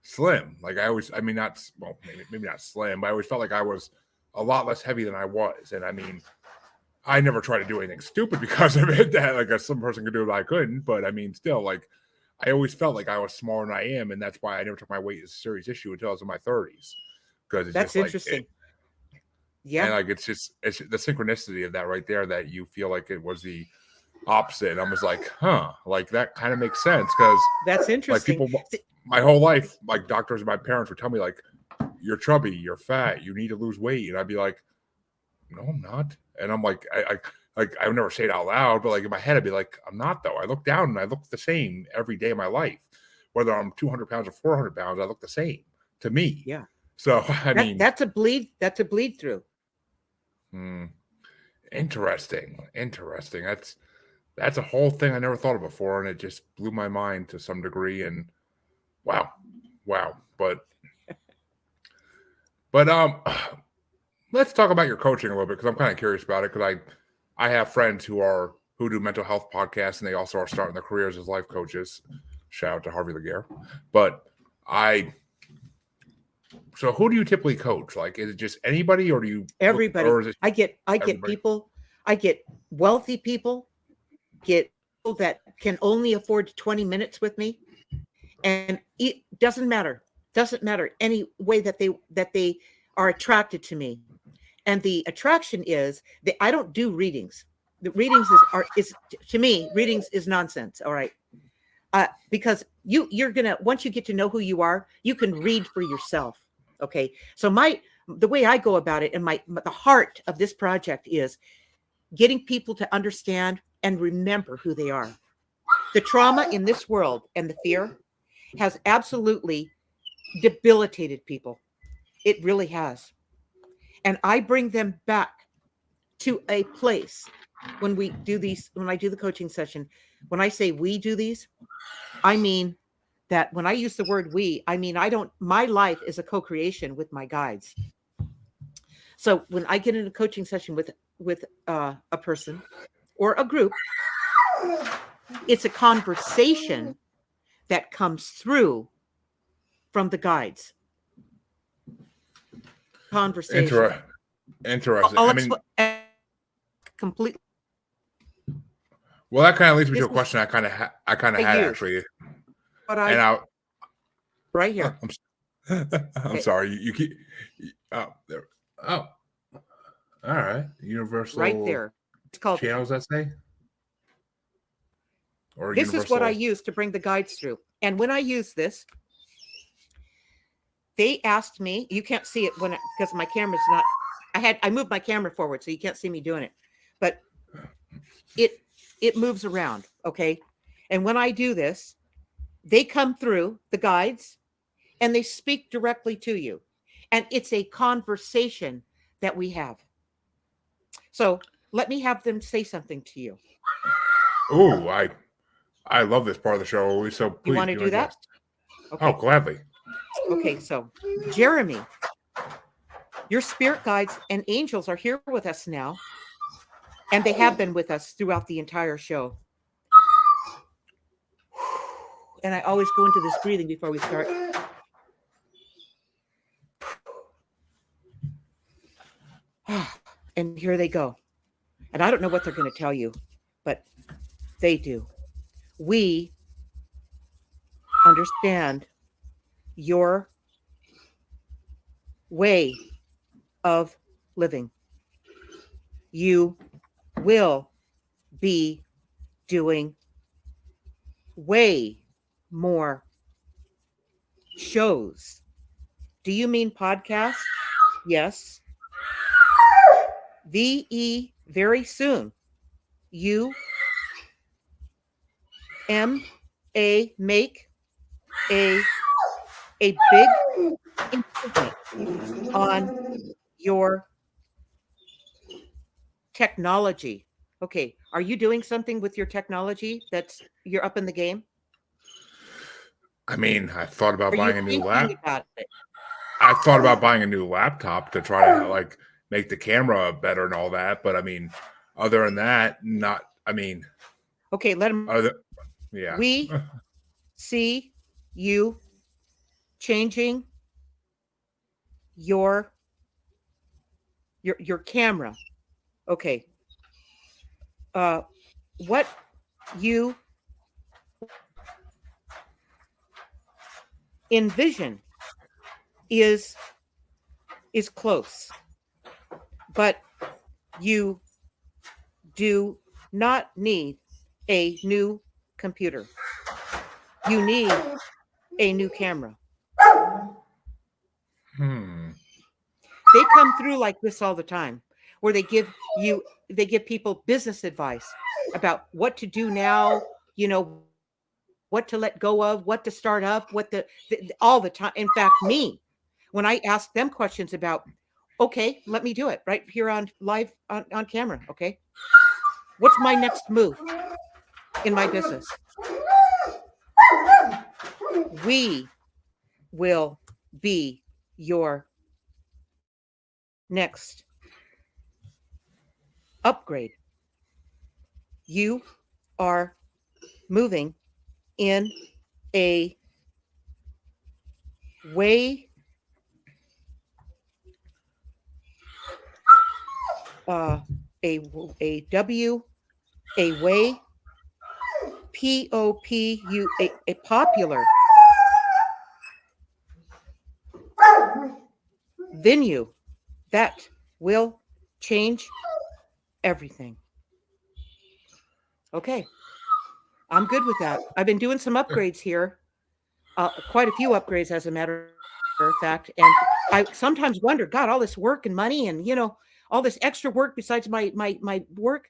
D: slim. Like I mean, not well, maybe not slim, but I always felt like I was a lot less heavy than I was. And I mean, I never tried to do anything stupid because of it that like some person could do it, I couldn't. But I mean, still, like I always felt like I was smaller than I am, and that's why I never took my weight as a serious issue until I was in my 30s. Because
E: That's interesting. Yeah,
D: and like it's the synchronicity of that right there that you feel like it was the opposite. And I was like, huh, like that kind of makes sense because
E: that's
D: like
E: interesting.
D: people, my whole life, like doctors and my parents would tell me like, you're chubby, you're fat, you need to lose weight, and I'd be like, no, I'm not. And I'm like, I would never say it out loud, but like in my head, I'd be like, I'm not though. I look down and I look the same every day of my life, whether I'm 200 pounds or 400 pounds, I look the same to me.
E: Yeah.
D: So I mean,
E: that's a bleed through.
D: Interesting. That's a whole thing I never thought of before, and it just blew my mind to some degree. And wow. But let's talk about your coaching a little bit because I'm kind of curious about it because I have friends who do mental health podcasts, and they also are starting their careers as life coaches. Shout out to Harvey Laguerre. But so who do you typically coach? Like, is it just anybody, or do you
E: Everybody?
D: or is it
E: I get
D: everybody?
E: people. I get wealthy people. Get people that can only afford 20 minutes with me, and it doesn't matter any way that they are attracted to me. And the attraction is that I don't do readings. The readings is to me, readings is nonsense. All right. Because you're gonna, once you get to know who you are, you can read for yourself. Okay. So the way I go about it, and the heart of this project is getting people to understand and remember who they are. The trauma in this world and the fear has absolutely debilitated people. It really has. And I bring them back to a place when I do the coaching session. When I say we do these, I mean that when I use the word we, I mean, my life is a co-creation with my guides. So when I get in a coaching session with a person or a group, it's a conversation that comes through from the guides. Conversation.
D: Interesting.
E: Completely.
D: Well, that kind of leads me to a question I kind of had actually.
E: But right here.
D: I'm sorry. You keep. Oh, there. Oh, all right. Universal.
E: Right there. It's called
D: channels. That say. Or
E: this is what I use to bring the guides through. And when I use this, they asked me. You can't see it because my camera's not. I moved my camera forward, so you can't see me doing it. But it moves around. Okay. And when I do this, they come through the guides and they speak directly to you. And it's a conversation that we have. So let me have them say something to you.
D: Oh, I love this part of the show. So please,
E: you want to do that?
D: Okay. Oh, gladly.
E: Okay. So Jeremy, your spirit guides and angels are here with us now. And they have been with us throughout the entire show. And I always go into this breathing before we start. And here they go. And I don't know what they're going to tell you, but they do. We understand your way of living. You will be doing way more shows. Do you mean podcasts? Yes. VE very soon. Make a big improvement on your technology. Okay. Are you doing something with your technology you're up in the game?
D: I mean, I thought about
E: Are you
D: buying a new
E: thinking
D: lap.
E: about it?
D: I thought about buying a new laptop to try to like make the camera better and all that. But I mean, other than that, not. I mean,
E: Okay, let him.
D: yeah.
E: We see you changing your camera. Okay. What you envision is close, but you do not need a new computer. You need a new camera. They come through like this all the time, where they give people business advice about what to do now, what to let go of, what to start up, all the time. In fact, me, when I ask them questions about, okay, let me do it right here on live on camera. Okay. What's my next move in my business? We will be your next upgrade. You are moving in a way a way POPU a popular venue that will change everything. Okay. I'm good with that. I've been doing some upgrades here. Quite a few upgrades, as a matter of fact. And I sometimes wonder, God, all this work and money and, all this extra work besides my work.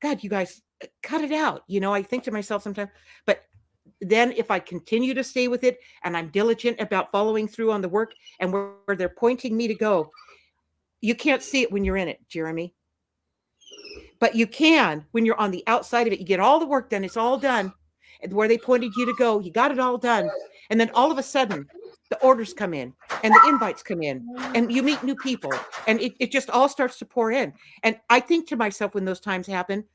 E: God, you guys, cut it out. I think to myself sometimes, but then if I continue to stay with it and I'm diligent about following through on the work and where they're pointing me to go, you can't see it when you're in it, Jeremy. But you can when you're on the outside of it. You get all the work done. It's all done. And where they pointed you to go, you got it all done. And then all of a sudden, the orders come in and the invites come in and you meet new people. And it just all starts to pour in. And I think to myself when those times happen,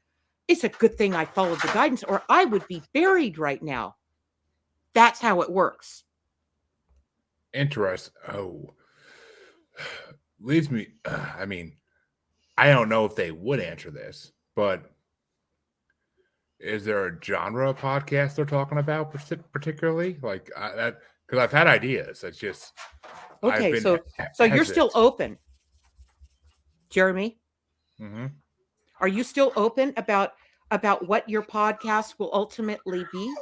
E: it's a good thing I followed the guidance or I would be buried right now. That's how it works.
D: Interesting. Oh, leads me. I mean, I don't know if they would answer this, but is there a genre of podcast they're talking about particularly? Like that? Because I've had ideas. It's just
E: okay. So you're still open, Jeremy.
D: Mm-hmm.
E: Are you still open about what your podcast will ultimately be?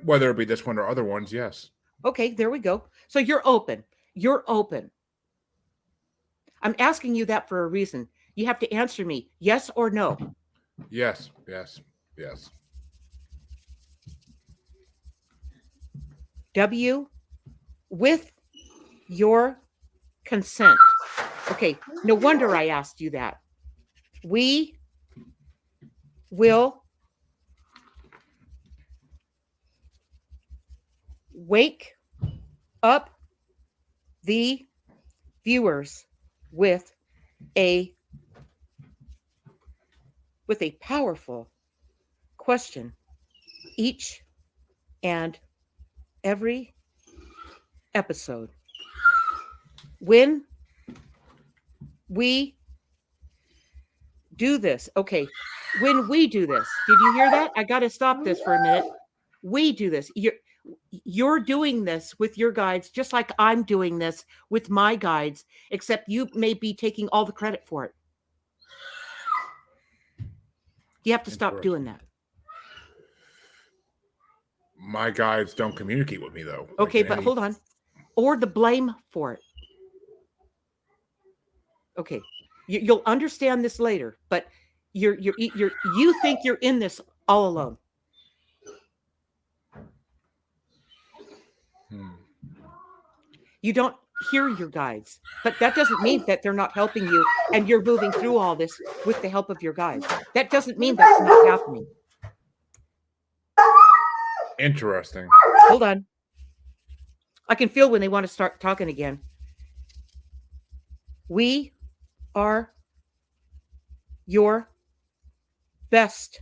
D: Whether it be this one or other ones, yes.
E: Okay, there we go. So you're open. You're open. I'm asking you that for a reason. You have to answer me, yes or no.
D: Yes, yes, yes.
E: W, with your consent. Okay, no wonder I asked you that. We will wake up the viewers with a powerful question each and every episode. When we do this, okay, when we do this, did you hear that? I got to stop this for a minute. We do this. You're doing this with your guides, just like I'm doing this with my guides, except you may be taking all the credit for it. You have to stop doing that.
D: My guides don't communicate with me, though.
E: Okay, but hold on. Or the blame for it. Okay, you'll understand this later, but you think you're in this all alone. You don't hear your guides, but that doesn't mean that they're not helping you and you're moving through all this with the help of your guides. That doesn't mean that's not happening.
D: Interesting.
E: Hold on. I can feel when they want to start talking again. We are your best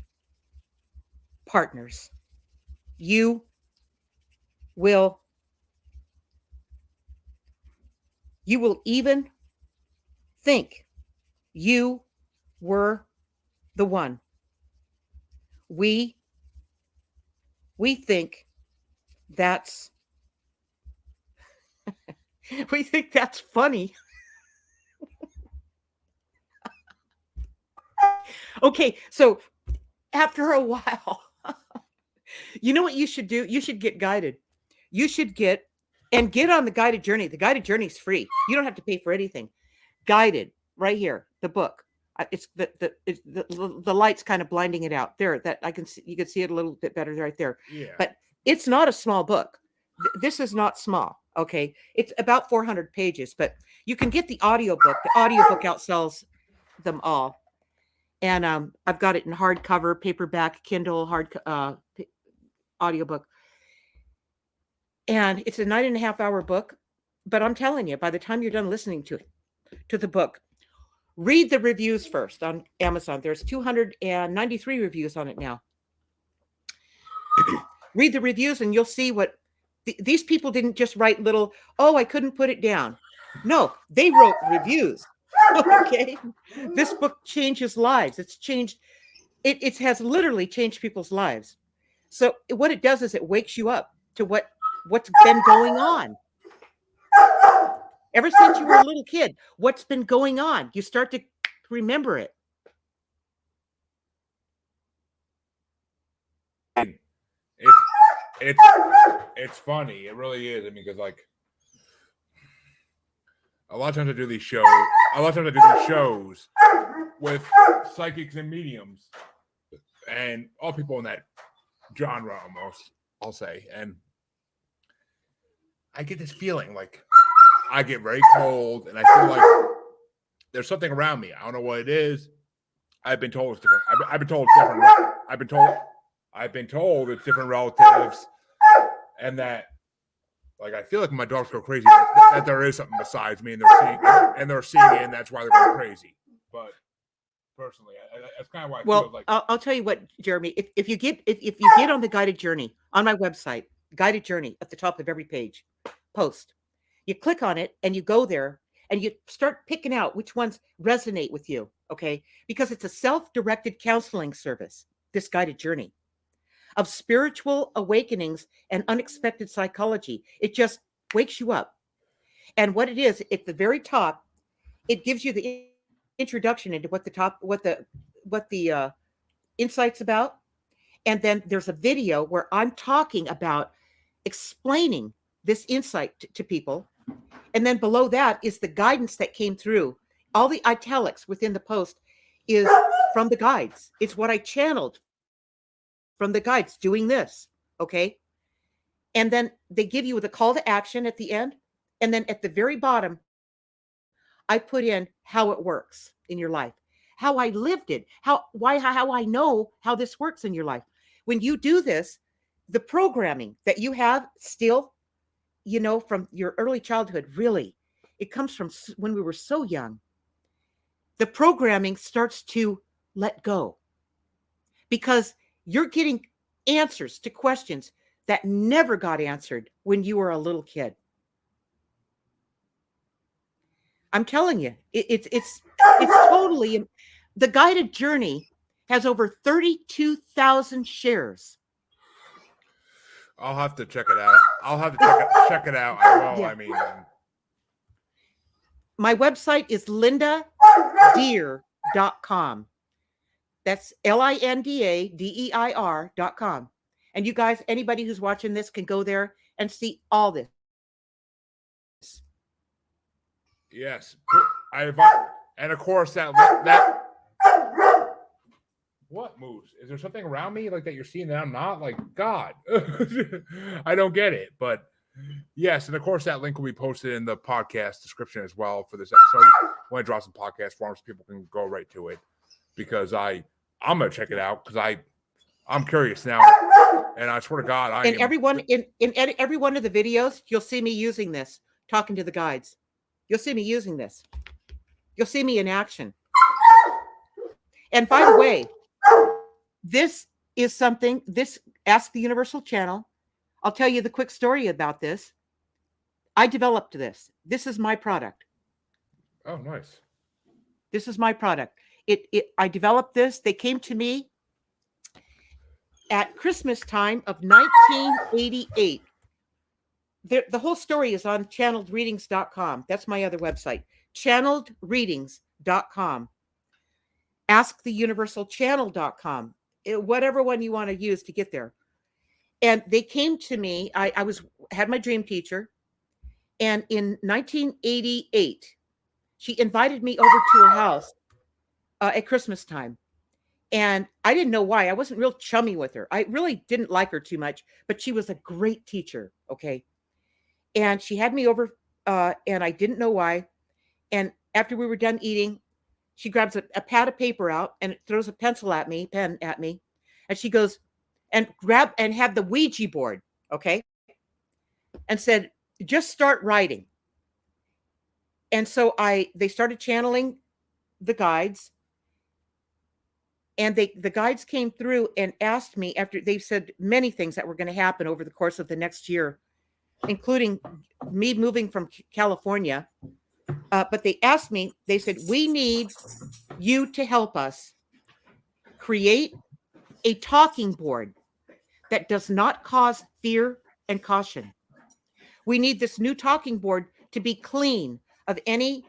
E: partners. You will even think you were the one. We think that's we think that's funny. Okay, so after a while, you know what you should do? You should get guided. You should get on the guided journey. The guided journey is free. You don't have to pay for anything. Guided, right here, the book. It's the light's kind of blinding it out there. That I can see, you can see it a little bit better right there.
D: Yeah.
E: But it's not a small book. This is not small. Okay, it's about 400 pages, but you can get the audiobook. The audiobook outsells them all. And I've got it in hardcover, paperback, Kindle, audiobook. And it's a 9.5-hour book. But I'm telling you, by the time you're done listening to the book, read the reviews first on Amazon. There's 293 reviews on it now. Read the reviews and you'll see what these people didn't just write little, oh, I couldn't put it down. No, they wrote reviews. Okay. This book changes lives. It's changed. It has literally changed people's lives. So what it does is it wakes you up to what's been going on. Ever since you were a little kid, what's been going on? You start to remember it.
D: It's funny. It really is. I mean, because like a lot of times I do these shows. With psychics and mediums, and all people in that genre, almost, I'll say, and I get this feeling like I get very cold, and I feel like there's something around me. I don't know what it is. I've been told it's different. I've been told it's different. I've been told it's different relatives, and that, like, I feel like my dogs go crazy. That there is something besides me, and they're seeing it, and that's why they're going crazy. But personally, that's kind of why I feel like.
E: I'll tell you what, Jeremy. If you get on the guided journey on my website, guided journey at the top of every page, post, you click on it and you go there and you start picking out which ones resonate with you. Okay, because it's a self-directed counseling service. This guided journey of spiritual awakenings and unexpected psychology. It just wakes you up. And what it is, at the very top, it gives you the introduction into what the insight's about. And then there's a video where I'm talking about explaining this insight to people. And then below that is the guidance that came through. All the italics within the post is from the guides. It's what I channeled from the guides doing this. Okay. And then they give you the call to action at the end. And then at the very bottom, I put in how it works in your life, how I lived it, how I know how this works in your life. When you do this, the programming that you have still, from your early childhood, really, it comes from when we were so young. The programming starts to let go because you're getting answers to questions that never got answered when you were a little kid. I'm telling you, it's totally. The guided journey has over 32,000 shares.
D: I'll have to check it out. Check it out. I will.
E: Yeah.
D: I mean,
E: my website is lindadeir.com. That's LINDADEIR.com. And you guys, anybody who's watching this can go there and see all this.
D: yes, and of course that. What moves? Is there something around me like that you're seeing that I'm not? Like, God, I don't get it. But yes, and of course that link will be posted in the podcast description as well for this episode. When I drop some podcast forums, people can go right to it because I'm gonna check it out because I'm curious now, and I swear to God, I
E: And
D: am.
E: everyone in every one of the videos, you'll see me using this, talking to the guides. You'll see me using this. You'll see me in action. And by the way, this is something, this Ask the Universal channel. I'll tell you the quick story about this. I developed this. This is my product.
D: Oh, nice.
E: This is my product. I developed this. They came to me at Christmas time of 1988. The whole story is on channeledreadings.com. That's my other website, channeledreadings.com. asktheuniversalchannel.com. Whatever one you want to use to get there. And they came to me. I had my dream teacher, and in 1988, she invited me over to her house at Christmas time. And I didn't know why. I wasn't real chummy with her. I really didn't like her too much, but she was a great teacher. Okay. And she had me over, and I didn't know why. And after we were done eating, she grabs a pad of paper out and throws a pen at me. And she goes, and have the Ouija board. Okay. And said, just start writing. And so they started channeling the guides. And the guides came through and asked me, after they've said many things that were going to happen over the course of the next year, including me moving from California. But they asked me, they said, we need you to help us create a talking board that does not cause fear and caution. We need this new talking board to be clean of any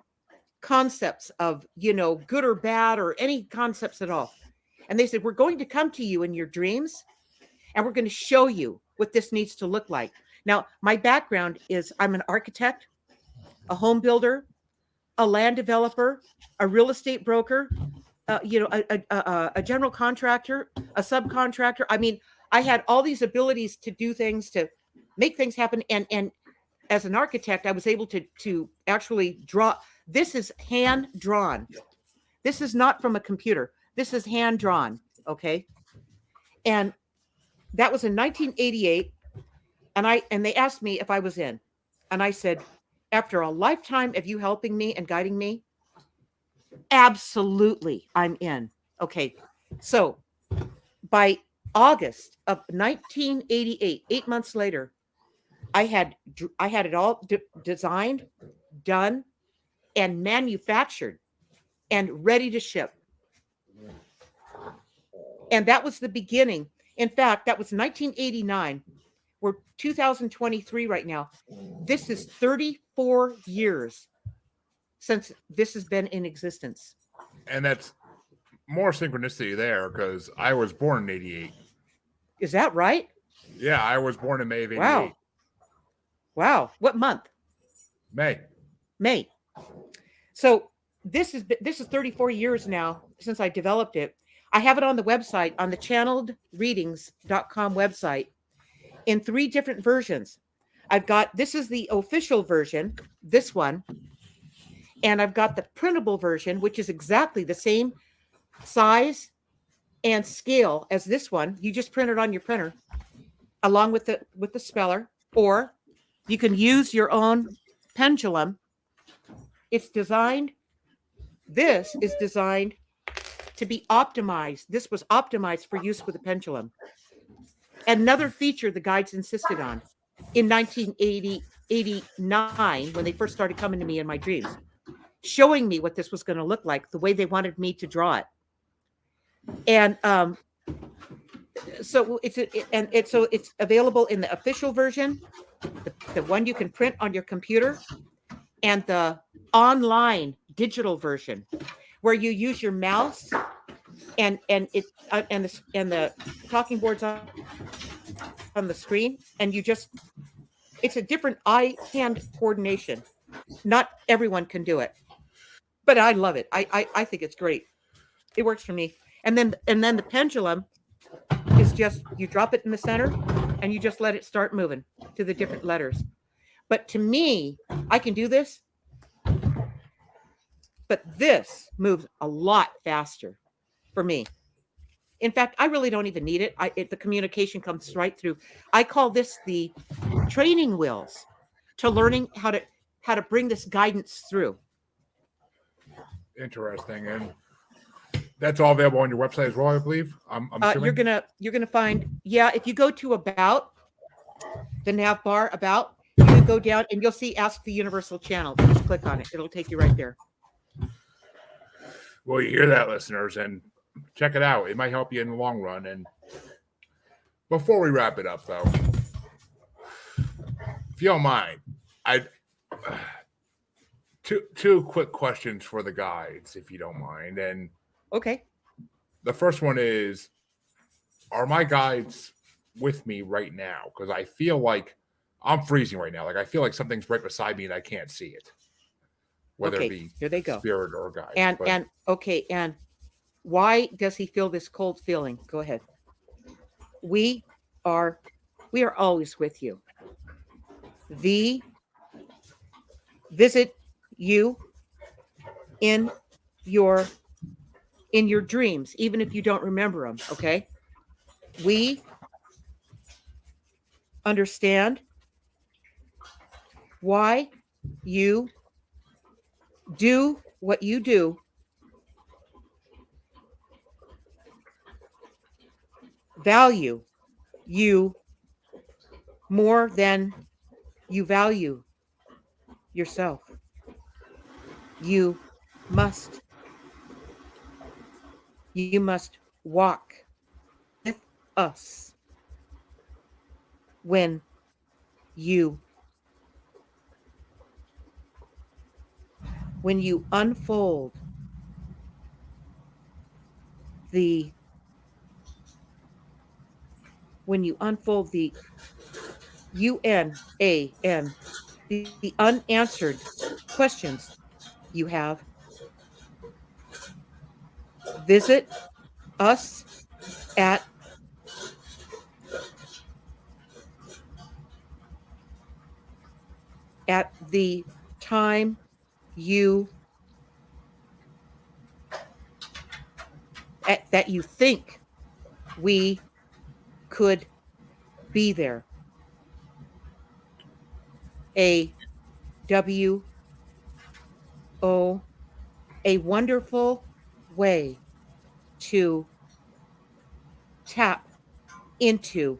E: concepts of, good or bad or any concepts at all. And they said, we're going to come to you in your dreams and we're going to show you what this needs to look like. Now, my background is I'm an architect, a home builder, a land developer, a real estate broker, a general contractor, a subcontractor. I mean, I had all these abilities to do things, to make things happen. And as an architect, I was able to actually draw. This is hand drawn. This is not from a computer. This is hand drawn. Okay. And that was in 1988. And they asked me if I was in. And I said, after a lifetime of you helping me and guiding me, absolutely, I'm in. Okay. So by August of 1988, 8 months later, I had it all designed, done, and manufactured and ready to ship. And that was the beginning. In fact, that was 1989. We're 2023 right now. This is 34 years since this has been in existence.
D: And that's more synchronicity there because I was born in 88.
E: Is that right?
D: Yeah, I was born in May of 88.
E: Wow. What month?
D: May.
E: So this is 34 years now since I developed it. I have it on the website, on the channeledreadings.com website, in 3 different versions. This is the official version, this one. And I've got the printable version, which is exactly the same size and scale as this one. You just print it on your printer along with the speller, or you can use your own pendulum. This is designed to be optimized. This was optimized for use with a pendulum. Another feature the guides insisted on in 1989, when they first started coming to me in my dreams, showing me what this was going to look like, the way they wanted me to draw it. And so it's available in the official version, the one you can print on your computer, and the online digital version, where you use your mouse and the talking boards on the screen, and it's a different eye-hand coordination. Not everyone can do it, but I love it. I think it's great. It works for me. And then the pendulum is just, you drop it in the center and you just let it start moving to the different letters. But to me, I can do this, but this moves a lot faster for me. In fact, I really don't even need it. The communication comes right through. I call this the training wheels to learning how to bring this guidance through.
D: Interesting. And that's all available on your website as well, I believe. I'm assuming.
E: You're gonna find, yeah, if you go to about the nav bar, about, you can go down and you'll see Ask the Universal Channel. Just click on it. It'll take you right there.
D: Well, you hear that, listeners, and check it out. It might help you in the long run. And before we wrap it up, though, if you don't mind, I two quick questions for the guides, if you don't mind. And
E: Okay.
D: the first one is, are my guides with me right now? Because I feel like I'm freezing right now. Like I feel like something's right beside me and I can't see it. Whether it be
E: here they go.
D: spirit or guide.
E: And why does he feel this cold feeling? Go ahead. We are always with you. Visit you in your dreams, even if you don't remember them. Okay. We understand why you do what you do. Value you more than you value yourself. You must walk with us when you unfold the UNAN, the unanswered questions you have. Visit us at the time that you think we could be there. A wonderful way to tap into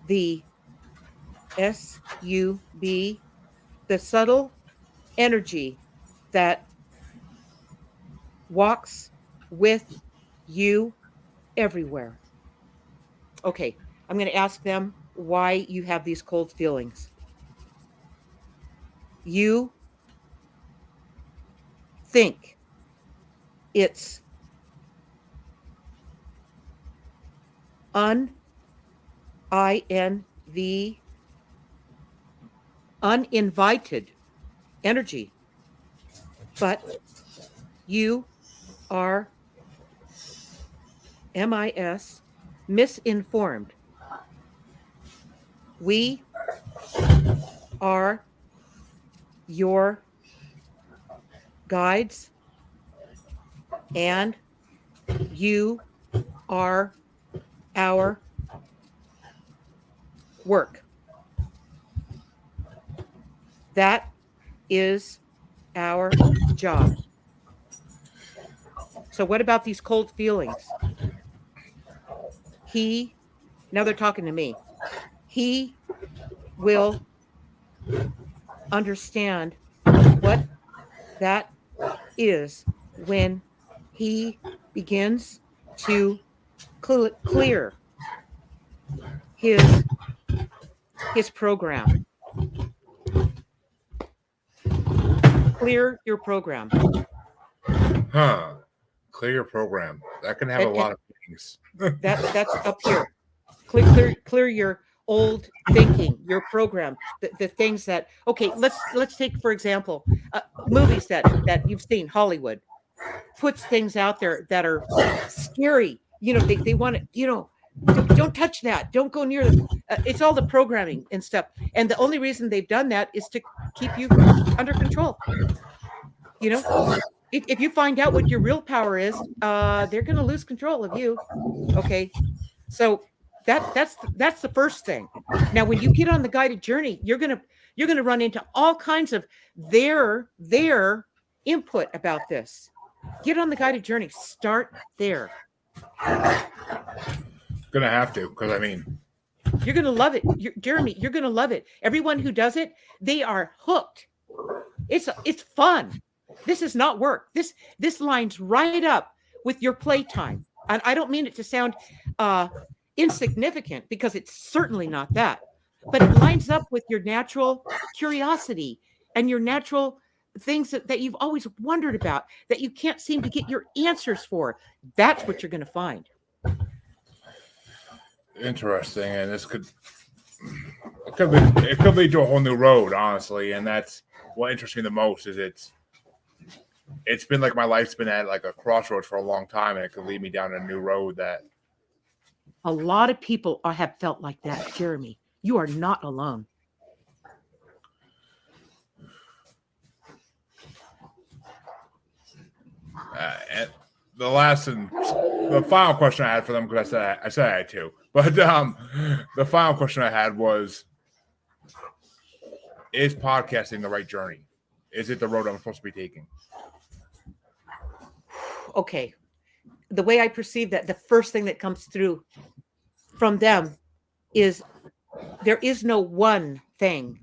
E: the SUB, the subtle energy that walks with you everywhere. Okay, I'm going to ask them why you have these cold feelings. You think it's uninvited energy, but you are misinformed. We are your guides, and you are our work. That is our job. So what about these cold feelings? Now they're talking to me. He will understand what that is when he begins to clear his program. Clear your program.
D: Clear your program. That can have a lot of things.
E: That's up here. Clear your old thinking, your program, the things that, okay, let's take, for example, movies that you've seen. Hollywood puts things out there that are scary. They want to, don't touch that. Don't go near them. It's all the programming and stuff. And the only reason they've done that is to keep you under control. if you find out what your real power is, they're going to lose control of you. Okay, so that's the first thing. Now, when you get on the guided journey, you're gonna run into all kinds of their input about this. Get on the guided journey. Start there.
D: Gonna have to, because I mean,
E: You're gonna love it, Jeremy. You're gonna love it. Everyone who does it, they are hooked. It's fun. This is not work. This lines right up with your playtime. And I don't mean it to sound insignificant, because it's certainly not that. But it lines up with your natural curiosity and your natural things that you've always wondered about, that you can't seem to get your answers for. That's what you're going to find.
D: interesting, and it could lead to a whole new road, honestly, and that's what interests me the most. Is it's been like my life's been at like a crossroads for a long time, and it could lead me down a new road that
E: A lot of people have felt like that, Jeremy. You are not alone.
D: and the final question I had for them, because I said I had two, but the final question I had was: is podcasting the right journey? Is it the road I'm supposed to be taking?
E: Okay. The way I perceive that, the first thing that comes through from them is there is no one thing.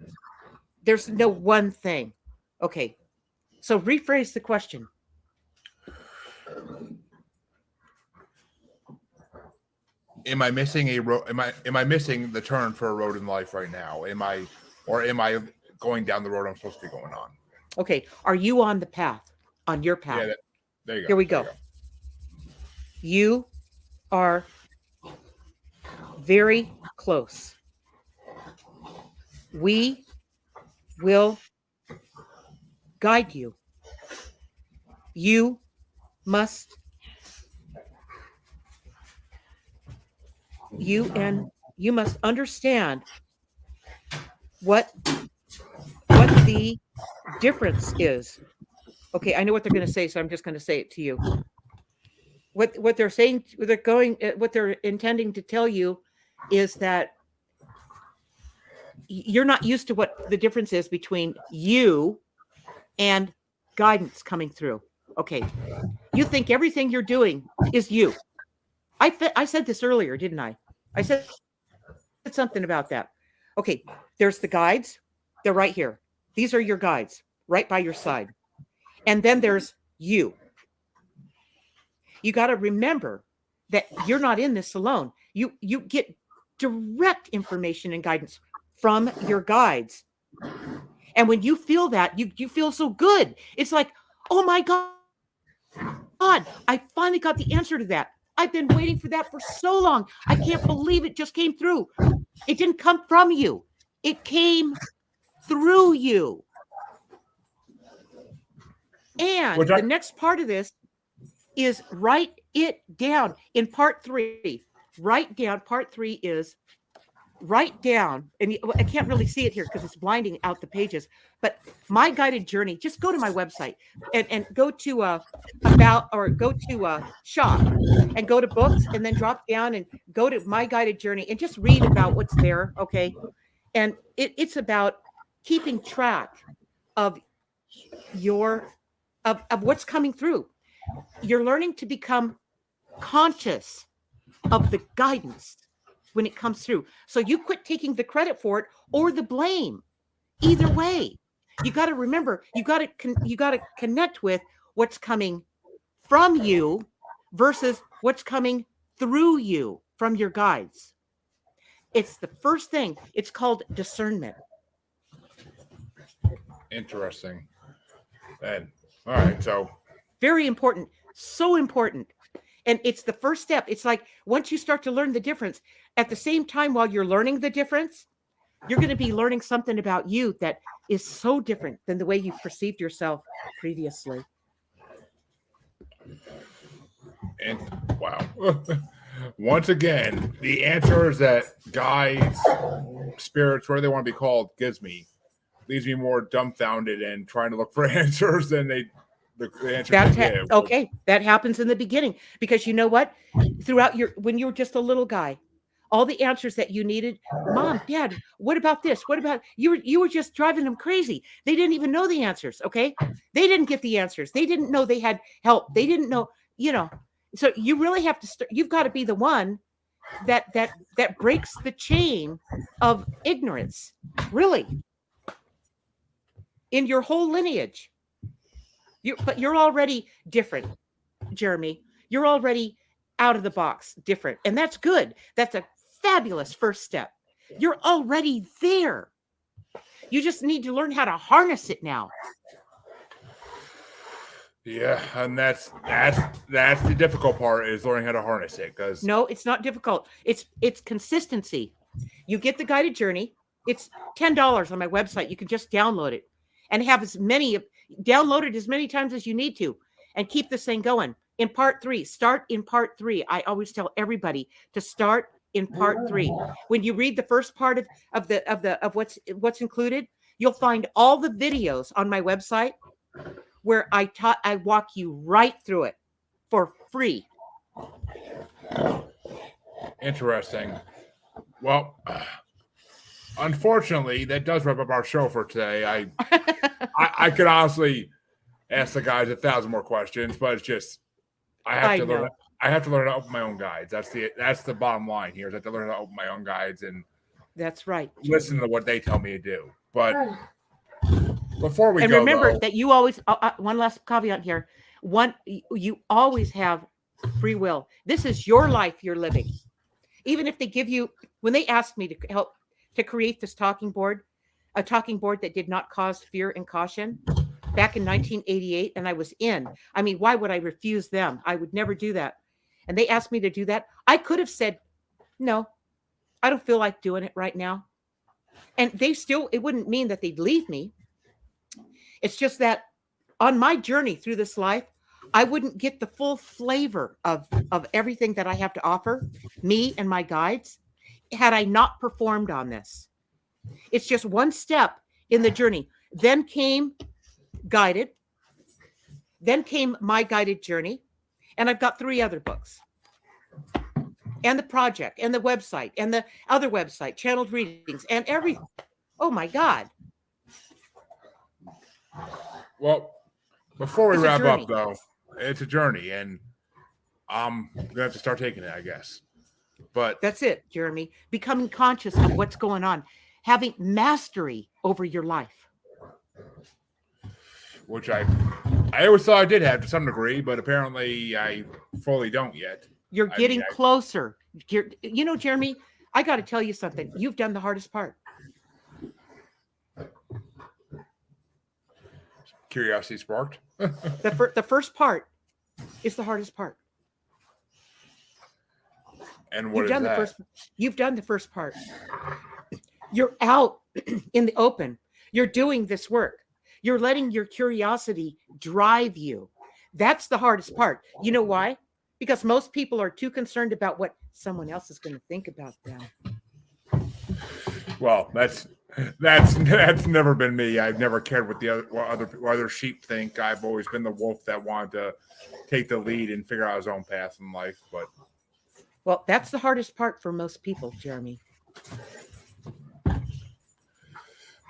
E: There's no one thing. Okay. So rephrase the question.
D: Am I missing a road? Am I missing the turn for a road in life right now? Am I going down the road I'm supposed to be going on?
E: Okay. Are you on the path? On your path?
D: Yeah, there you go.
E: Here we go. You are very close. We will guide you. You must understand what the difference is. Okay, I know what they're going to say, so I'm just going to say it to you. What they're saying, what they're intending to tell you is that you're not used to what the difference is between you and guidance coming through. Okay, you think everything you're doing is you. I said this earlier, didn't I? I said something about that. Okay, there's the guides. They're right here. These are your guides, right by your side. And then there's you. You got to remember that you're not in this alone. You get direct information and guidance from your guides. And when you feel that, you feel so good. It's like, oh my God, I finally got the answer to that. I've been waiting for that for so long. I can't believe it just came through. It didn't come from you. It came through you. And the next part of this is write it down in part 3. Write down. Part 3 is write down. And I can't really see it here because it's blinding out the pages. But my guided journey, just go to my website and go to shop and go to books, and then drop down and go to my guided journey and just read about what's there. Okay. And it's about keeping track of of what's coming through. You're learning to become conscious of the guidance when it comes through. So you quit taking the credit for it or the blame. Either way, you got to remember, you got to connect with what's coming from you versus what's coming through you from your guides. It's the first thing. It's called discernment.
D: Interesting. And all right, so
E: very important, so important. And it's the first step. It's like once you start to learn the difference, at the same time while you're learning the difference, you're going to be learning something about you that is so different than the way you perceived yourself previously.
D: And wow. Once again, the answers that guides, spirits, whatever they want to be called, leaves me more dumbfounded and trying to look for answers than they the answer
E: That's
D: to yeah.
E: okay. That happens in the beginning because you know what? Throughout when you were just a little guy, all the answers that you needed, Mom, Dad, what about this? What about you were just driving them crazy. They didn't even know the answers. Okay. They didn't get the answers. They didn't know they had help. They didn't know, so you really have to you've got to be the one that breaks the chain of ignorance, really, in your whole lineage. But you're already different, Jeremy. You're already out of the box, different. And that's good. That's a fabulous first step. You're already there. You just need to learn how to harness it now.
D: Yeah, and that's the difficult part is learning how to harness it. Because
E: No, it's not difficult. It's consistency. You get the guided journey. It's $10 on my website. You can just download it and have download it as many times as you need to, and keep this thing going. In part 3, start in part 3. I always tell everybody to start in part 3. When you read the first part of what's included, you'll find all the videos on my website where I walk you right through it for free.
D: Interesting. Well, unfortunately, that does wrap up our show for today. I could honestly ask the guys 1,000 more questions, but it's just I have to learn how to open my own guides. That's the bottom line here. Is I have to learn how to open my own guides and
E: that's right.
D: Listen to what they tell me to do. But before we
E: go, remember that you always one last caveat here. You always have free will. This is your life you're living. Even if they give you, when they asked me to help to create this talking board, a talking board that did not cause fear and caution back in 1988, and I was in. I mean, why would I refuse them? I would never do that. And they asked me to do that. I could have said, no, I don't feel like doing it right now. And it wouldn't mean that they'd leave me. It's just that on my journey through this life, I wouldn't get the full flavor of everything that I have to offer, me and my guides, had I not performed on this. It's just one step in the journey. Then came guided. Then came my guided journey. And I've got 3 other books. And the project, and the website, and the other website, channeled readings, and everything. Oh my God.
D: Well, before we wrap up, though, it's a journey, and I'm gonna have to start taking it, I guess. But
E: that's it, Jeremy. Becoming conscious of what's going on, having mastery over your life.
D: Which I always thought I did have to some degree, but apparently I fully don't yet.
E: You're getting closer. Jeremy, I got to tell you something. You've done the hardest part.
D: Curiosity sparked.
E: The first part is the hardest part.
D: And what is that?
E: You've done the first part. You're out in the open. You're doing this work. You're letting your curiosity drive you. That's the hardest part. You know why? Because most people are too concerned about what someone else is going to think about them.
D: Well, that's never been me. I've never cared what other sheep think. I've always been the wolf that wanted to take the lead and figure out his own path in life. But
E: well, that's the hardest part for most people, Jeremy.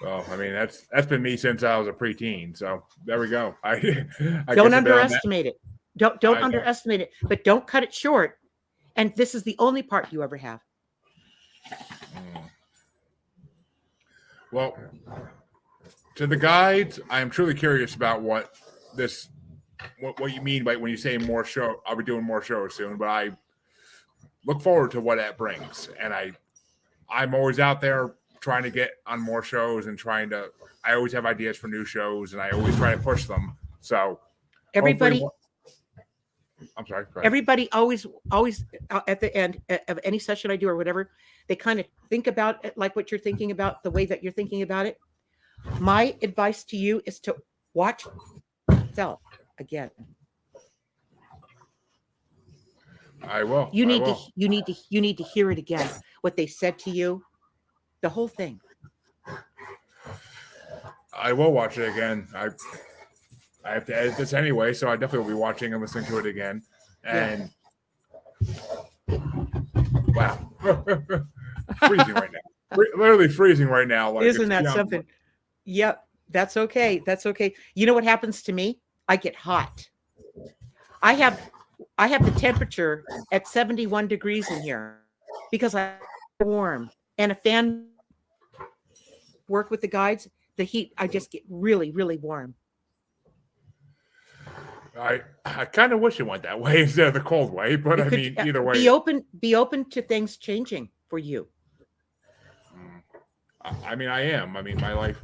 D: Well, I mean that's been me since I was a preteen. So there we go. I
E: don't underestimate it. Don't underestimate it, but don't cut it short. And this is the only part you ever have.
D: Well, to the guides, I am truly curious about what you mean by when you say more show. I'll be doing more shows soon, but I look forward to what that brings. And I'm always out there trying to get on more shows and I always have ideas for new shows and I always try to push them. So
E: everybody,
D: I'm sorry.
E: Everybody always at the end of any session I do or whatever, they kind of think about it like what you're thinking about, the way that you're thinking about it. My advice to you is to watch yourself again.
D: I will.
E: You need to hear it again. What they said to you, the whole thing.
D: I will watch it again. I have to edit this anyway, so I definitely will be watching and listening to it again. And wow, freezing right now. Literally freezing right now. Like,
E: Isn't that something? Yep, that's okay. That's okay. You know what happens to me? I get hot. I have the temperature at 71 degrees in here because I'm warm, and a fan work with the guides. The heat, I just get really, really warm.
D: I kind of wish it went that way instead of the cold way, but I mean, either way,
E: be open to things changing for you.
D: I mean, I am. I mean, my life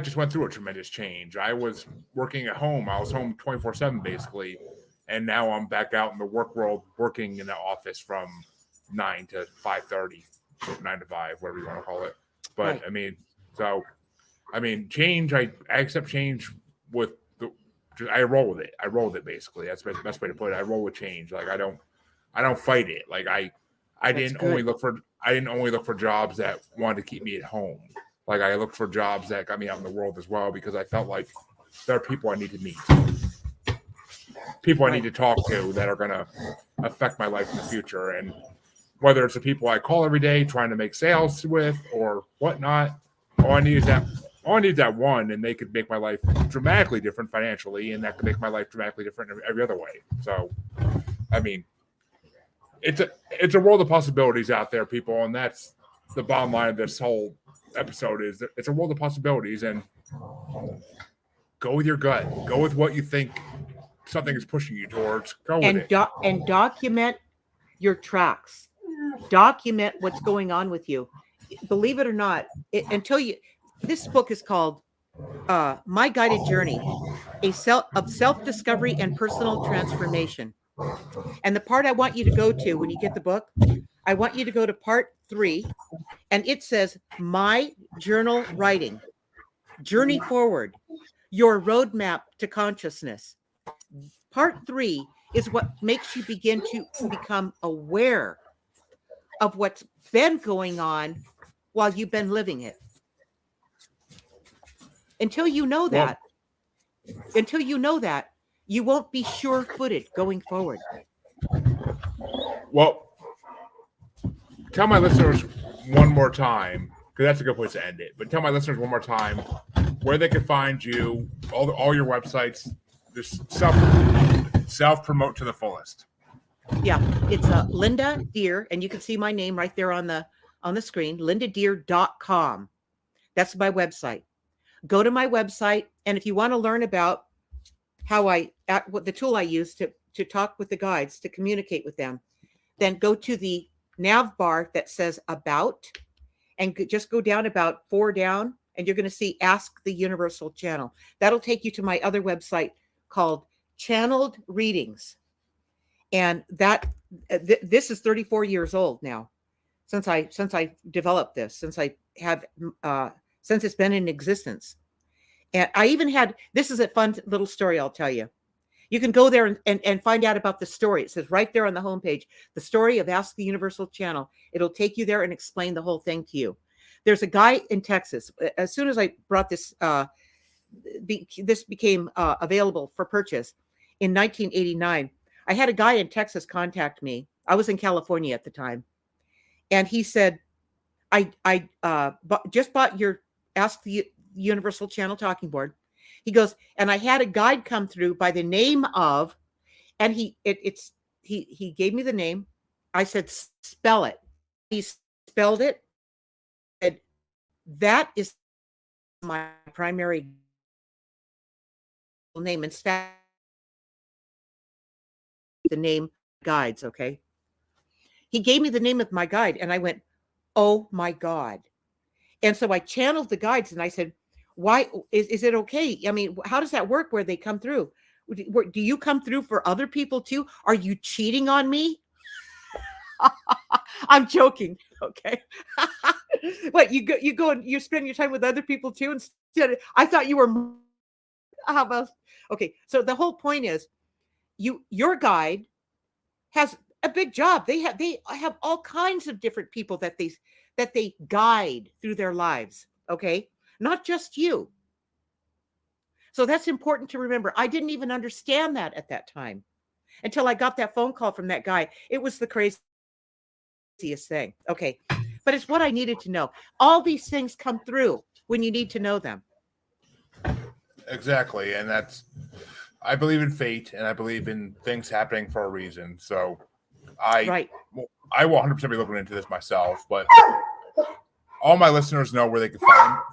D: just went through a tremendous change. I was working at home. I was home 24/7 basically, and now I'm back out in the work world, working in the office from 9 to 5:30, 9 to 5, whatever you want to call it. But
E: Right.
D: I mean, change. I accept change with I roll with it. I roll with it basically. That's the best way to put it. I roll with change. Like I don't fight it. Like I
E: That's
D: didn't
E: good.
D: only look for jobs that wanted to keep me at home. Like I looked for jobs that got me out in the world as well, because I felt like there are people I need to meet, people I need to talk to that are going to affect my life in the future. And whether it's the people I call every day trying to make sales with or whatnot, all I need is that one, and they could make my life dramatically different financially, and that could make my life dramatically different in every other way. So, I mean, it's a world of possibilities out there, people, and that's the bottom line of this whole episode. Is that it's a world of possibilities, and go with your gut. Go with what you think something is pushing you towards. Go with it.
E: And document your tracks. Document what's going on with you. Believe it or not, this book is called My Guided Journey, of Self-Discovery and Personal Transformation. And the part I want you to go to when you get the book, I want you to go to part 3, and it says My Journal Writing, Journey Forward, Your Roadmap to Consciousness. Part 3 is what makes you begin to become aware of what's been going on while you've been living it. Until you know that, you won't be sure-footed going forward.
D: Well, tell my listeners one more time, because that's a good place to end it. But tell my listeners one more time where they can find you, all your websites, just self-promote to the fullest.
E: Yeah, it's Linda Deir, and you can see my name right there on the screen, lindadeir.com. That's my website. Go to my website, and if you want to learn about what the tool I use to talk with the guides, to communicate with them, then go to the nav bar that says About, and just go down about 4 down, and you're going to see Ask the Universal Channel. That'll take you to my other website called Channeled Readings. And this is 34 years old now, since I developed this, since it's been in existence. And I even this is a fun little story I'll tell you. You can go there and find out about the story. It says right there on the homepage, the story of Ask the Universal Channel. It'll take you there and explain the whole thing to you. There's a guy in Texas. As soon as I brought this, this became available for purchase in 1989. I had a guy in Texas contact me. I was in California at the time. And he said, I just bought your Ask the Universal Channel talking board. He goes, and I had a guide come through by the name of, and he gave me the name. I said, spell it. He spelled it. And that is my primary name. In fact, the name guides. Okay. He gave me the name of my guide, and I went, oh my God. And so I channeled the guides, and I said, why is it okay? I mean, how does that work where they come through? Do you come through for other people too? Are you cheating on me? I'm joking. Okay. What, you go and you spend your time with other people too? Instead, I thought you were, how about, okay. So the whole point is your guide has a big job. They have all kinds of different people that they guide through their lives. Okay. Not just you. So that's important to remember. I didn't even understand that at that time until I got that phone call from that guy. It was the craziest thing. Okay. But it's what I needed to know. All these things come through when you need to know them.
D: Exactly. And I believe in fate and I believe in things happening for a reason. So
E: Right.
D: I will 100% be looking into this myself, but all my listeners know where they can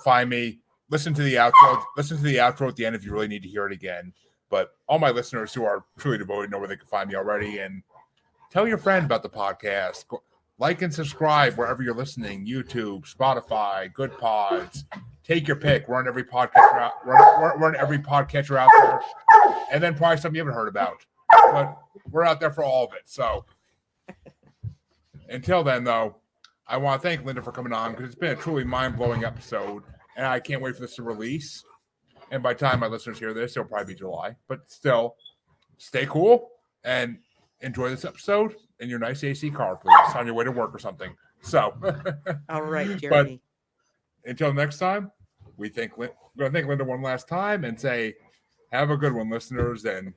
D: find me. Listen to the outro. Listen to the outro at the end if you really need to hear it again. But all my listeners who are truly devoted know where they can find me already. And tell your friend about the podcast. Like and subscribe wherever you're listening. YouTube, Spotify, Good Pods. Take your pick. We're on every podcatcher out. We're on every podcatcher out there. And then probably something you haven't heard about. But we're out there for all of it. So until then, though, I want to thank Linda for coming on because it's been a truly mind-blowing episode, and I can't wait for this to release. And by the time my listeners hear this, it'll probably be July. But still, stay cool and enjoy this episode in your nice AC car, please, on your way to work or something. So,
E: All right, Jeremy.
D: But until next time, we're going to thank Linda one last time and say, have a good one, listeners, and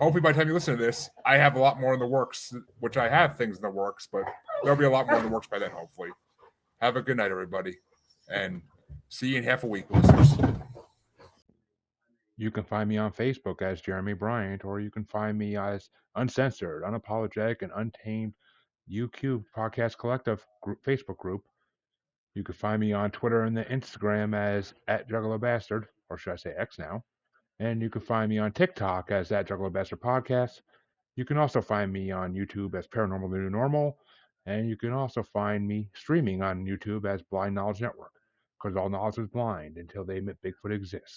D: hopefully by the time you listen to this, I have a lot more in the works, which I have things in the works, but there'll be a lot more in the works by then, hopefully. Have a good night, everybody, and see you in half a week, listeners. You can find me on Facebook as Jeremy Bryant, or you can find me as Uncensored, Unapologetic, and Untamed UQ Podcast Collective Facebook group. You can find me on Twitter and the Instagram as @JugglerBastard, or should I say X now. And you can find me on TikTok as @JugglerBastard Podcast. You can also find me on YouTube as Paranormal The New Normal. And you can also find me streaming on YouTube as Blind Knowledge Network, because all knowledge is blind until they admit Bigfoot exists.